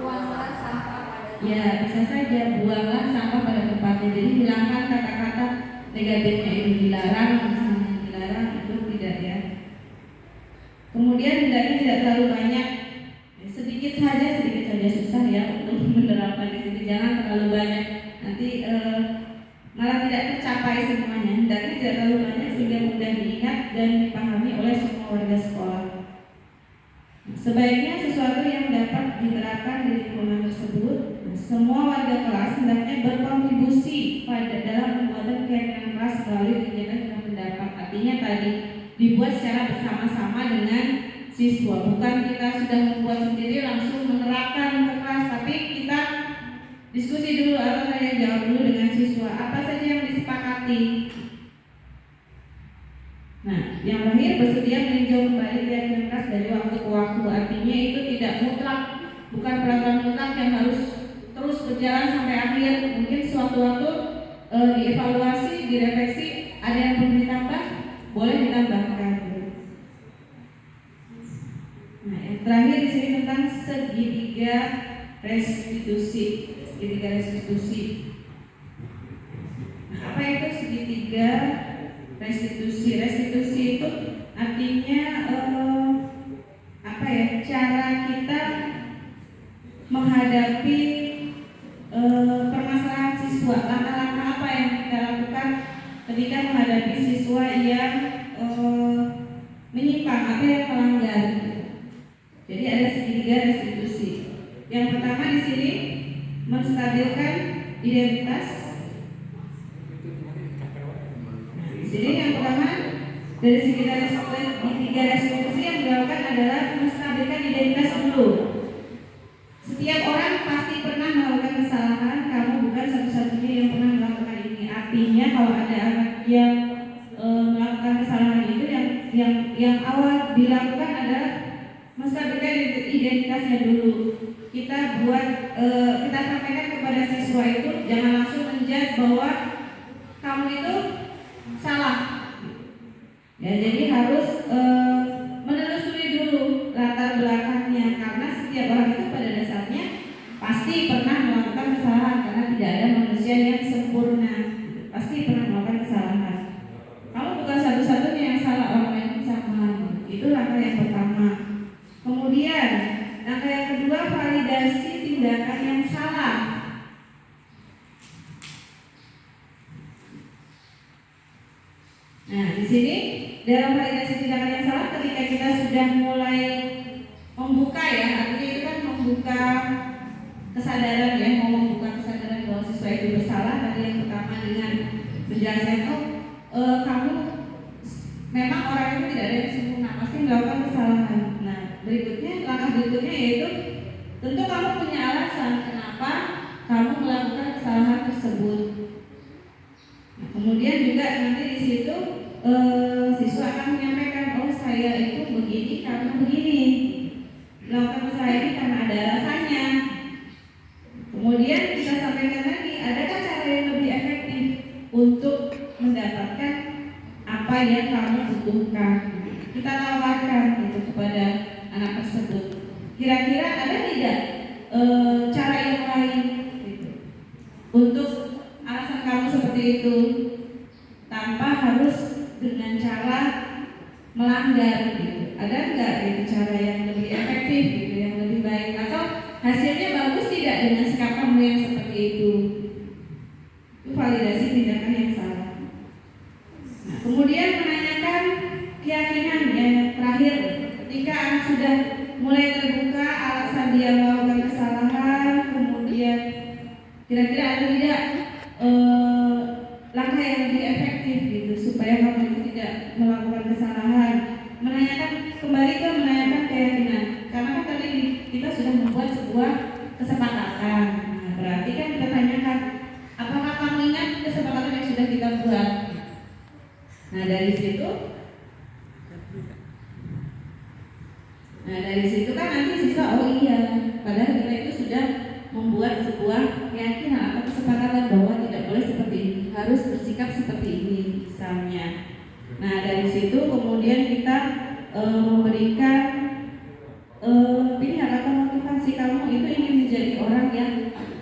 Buanglah sampah pada
ya bisa saja buanglah sampah pada tempatnya. Jadi hilangkan kata-kata negatifnya itu, dilarang misalnya, dilarang itu tidak ya. Kemudian hendaknya tidak terlalu banyak, sedikit saja susah ya untuk menerapkan di sini. Jangan terlalu banyak, nanti malah tidak tercapai semuanya. Hendaknya tidak terlalu banyak sehingga mudah diingat dan dipahami oleh semua warga sekolah. Sebaiknya sesuatu yang dapat diterapkan di lingkungan tersebut. Semua warga kelas hendaknya berkontribusi dalam pembuatan keyakinan kelas melalui kegiatan dengan pendapat. Artinya tadi dibuat secara bersama-sama dengan siswa. Bukan kita sudah membuat sendiri langsung menerapkan ke kelas, tapi kita diskusi dulu atau tanya jawab dulu dengan siswa. Apa saja yang disepakati? Nah, yang terakhir bersedia meninjau kembali keyakinan kelas dari waktu ke waktu. Artinya itu tidak mutlak, bukan peraturan mutlak yang harus terus berjalan sampai akhir. Mungkin suatu waktu dievaluasi, direfleksi, ada yang perlu ditambah, boleh ditambahkan. Nah, yang terakhir di sini tentang segitiga restitusi. Segitiga restitusi. Nah, apa itu segitiga restitusi? Restitusi itu artinya cara kita menghadapi permasalahan siswa. Langkah-langkah apa yang kita lakukan ketika menghadapi siswa yang menyimpang atau yang melanggar. Jadi ada segitiga restitusi. Yang pertama di sini menstabilkan identitas. Di sini yang pertama dari segitiga restitusi yang dilakukan adalah menstabilkan identitas dulu. Setiap orang pasti pernah melakukan kesalahan. Kamu bukan satu-satunya yang pernah melakukan ini. Artinya kalau ada anak yang melakukan kesalahan itu yang awal dilakukan adalah menstabilkan identitasnya dulu. Kita sampaikan kepada siswa itu, jangan langsung menjudge bahwa kamu itu salah. Ya, jadi harus menelusuri dulu latar belakangnya, karena setiap orang itu pada dasarnya pasti pernah melakukan kesalahan, karena tidak ada manusia yang sempurna. Pasti pernah melakukan kesalahan. Kamu bukan satu-satunya yang salah, orang lain pun sama. Itu langkah yang pertama. Kemudian langkah yang kedua, validasi tindakan yang salah. Nah, di sini dalam validasi tindakan yang salah, ketika kita sudah mulai membuka ya, artinya itu kan membuka kesadaran ya, mau membuka kesadaran bahwa siswa itu bersalah. Tadi yang pertama dengan menjelaskan kamu memang orang itu tidak ada yang sempurna, pasti melakukan kesalahan. Nah, langkah berikutnya yaitu tentu kamu punya alasan kenapa kamu melakukan kesalahan tersebut. Nah, kemudian juga nanti di situ siswa akan menyampaikan, oh saya itu begini karena begini, melakukan kesalahan ini karena ada alasannya. Kemudian kita sampaikan lagi, adakah cara yang lebih efektif untuk mendapatkan apa yang kamu butuhkan? Kita tawarkan gitu kepada anak tersebut. Kira-kira ada tidak cara yang lain gitu, untuk alasan kamu seperti itu, tanpa harus dengan cara melanggar gitu. Ada enggak gitu cara yang lebih efektif gitu, yang lebih baik, atau hasilnya bagus tidak dengan sikap kamu yang seperti itu? Itu validasi tindakan yang salah. Nah, kemudian menanyakan keyakinan yang terakhir, ketika anak sudah mulai terbuka alasan dia melakukan kesalahan, kemudian kira-kira ada tidak langkah yang lebih efektif gitu supaya kamu itu tidak melakukan kesalahan. Menanyakan keyakinan, karena kan tadi kita sudah membuat sebuah kesepakatan. Nah, berarti kan kita tanyakan, apakah kamu ingat kesepakatan yang sudah kita buat? Nah dari situ kan nanti siswa, oh iya, padahal kita itu sudah membuat sebuah keyakinan atau kesepakatan bahwa tidak boleh seperti ini, harus bersikap seperti ini misalnya. Nah dari situ kemudian kita memberikan pilihan atau motivasi, kamu itu ingin menjadi orang yang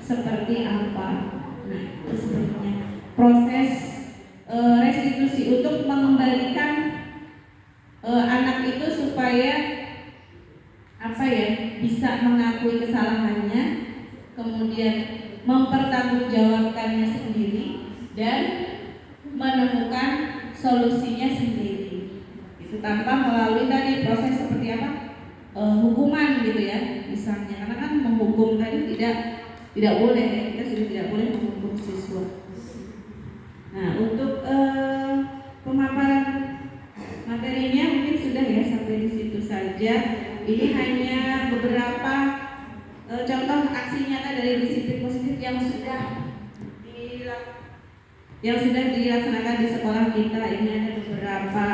seperti apa. Nah itu sebenarnya proses restitusi untuk mengembalikan anak itu supaya bisa mengakui kesalahannya, kemudian mempertanggungjawabkannya sendiri dan menemukan solusinya sendiri. Itu tanpa melalui tadi proses seperti apa? Hukuman gitu ya, misalnya. Karena kan menghukum tadi tidak boleh ya, kita sudah tidak boleh menghukum siswa. Nah, untuk pemaparan materinya mungkin sudah ya, sampai di situ saja. Ini hanya beberapa contoh aksi nyata dari disiplin positif yang sudah dilaksanakan di sekolah kita. Ini ada beberapa.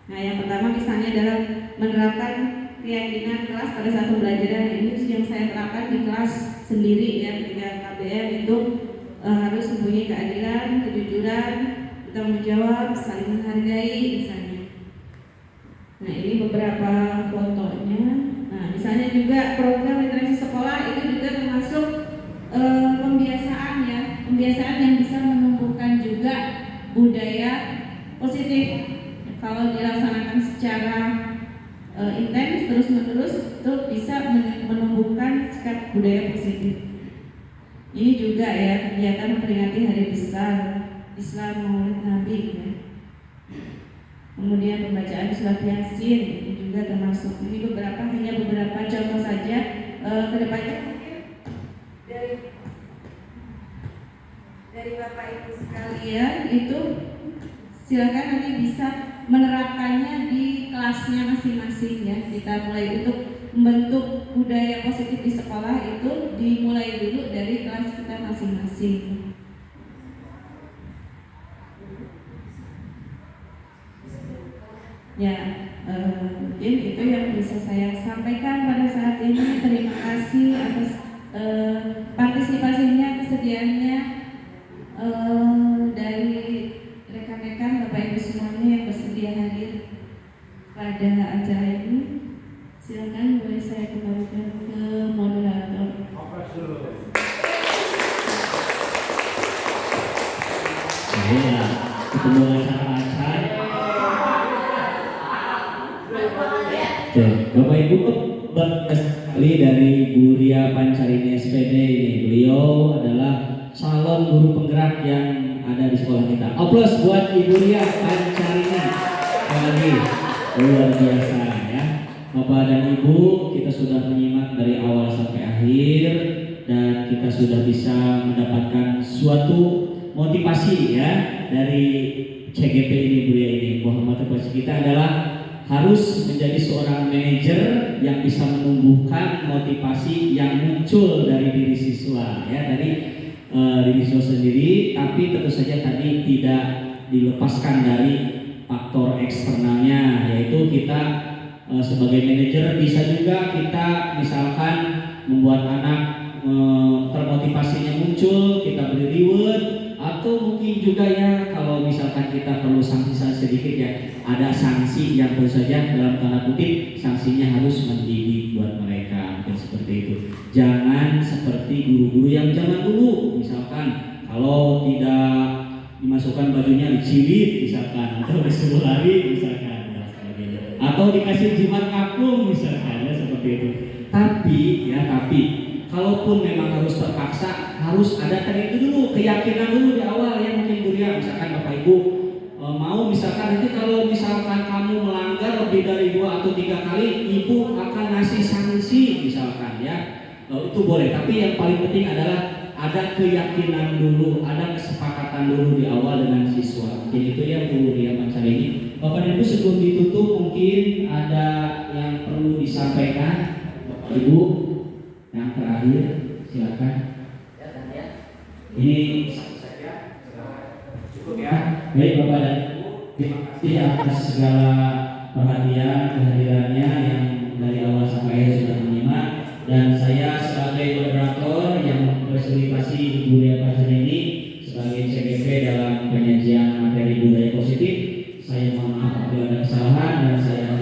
Nah, yang pertama misalnya dalam menerapkan keyakinan kelas pada saat pembelajaran. Ini yang saya terapkan di kelas sendiri ya, ketika KBM itu harus mempunyai keadilan, kejujuran, bertanggung jawab, saling menghargai misalnya. Nah ini beberapa contohnya. Nah misalnya juga program literasi sekolah itu juga termasuk pembiasaan ya, pembiasaan yang bisa menumbuhkan juga budaya positif. Kalau dilaksanakan secara intens terus menerus itu bisa menumbuhkan sikap budaya positif. Ini juga ya kegiatan memperingati hari besar Islam Maulid Nabi ya. Kemudian pembacaan surat Yasin ini juga termasuk. Ini hanya beberapa contoh saja. Kedepannya mungkin dari Bapak Ibu sekalian itu silakan nanti bisa menerapkannya di kelasnya masing-masing ya. Kita mulai untuk membentuk budaya positif di sekolah itu dimulai dulu dari kelas kita masing-masing. Ya, mungkin itu yang bisa saya sampaikan pada saat ini. Terima kasih atas partisipasinya, kesediaannya dari rekan-rekan Bapak Ibu semuanya yang bersedia hadir pada acara ini. Silakan boleh saya kembalikan ke moderator.
Saya ketemu acara-acara. Bapak Ibu sekali dari Bu Ria Pancarini SPD ini. Beliau adalah calon guru penggerak yang ada di sekolah kita. Aplaus buat Ibu Ria Pancarini. Sekali lagi luar biasa ya. Bapak dan Ibu, kita sudah menyimak dari awal sampai akhir dan kita sudah bisa mendapatkan suatu motivasi ya dari CGP ini Bu ya ini, bahwa motivasi kita adalah harus menjadi seorang manajer yang bisa menumbuhkan motivasi yang muncul dari diri siswa ya, dari diri siswa sendiri, tapi tentu saja tadi tidak dilepaskan dari faktor eksternalnya, yaitu kita sebagai manajer bisa juga kita misalkan membuat anak termotivasinya muncul, kita beri reward, atau mungkin juga ya kalau misalkan kita perlu sanksi-sanksi sedikit ya, ada sanksi yang tentu saja dalam tanda kutip sanksinya harus mendidik buat mereka, mungkin seperti itu. Jangan seperti guru-guru yang zaman dulu, misalkan kalau tidak dimasukkan bajunya dicibit misalkan, atau disuruh lari misalkan, dan sebagainya, atau dikasih jimat kapung misalkan ya, seperti itu. Tapi kalaupun memang harus terpaksa, harus ada tadi itu dulu, keyakinan dulu di awal ya, mungkin Bu ya, misalkan Bapak Ibu mau misalkan nanti kalau misalkan kamu melanggar lebih dari 2 atau 3 kali, Ibu akan ngasih sanksi misalkan ya, itu boleh. Tapi yang paling penting adalah ada keyakinan dulu, ada kesepakatan dulu di awal dengan siswa. Jadi itu ya Bu ya Mas ini. Bapak Ibu sebelum ditutup mungkin ada yang perlu disampaikan Bapak Ibu. Yang terakhir, silakan. Ini cukup ya. Baik Bapak dan Ibu, terima kasih atas segala perhatian kehadirannya yang dari awal sampai akhir sudah menyimak. Dan saya sebagai moderator yang memfasilitasi Ibu Lia Fajri ini sebagai CGP dalam penyajian materi budaya positif, saya mohon maaf apabila ada kesalahan dan saya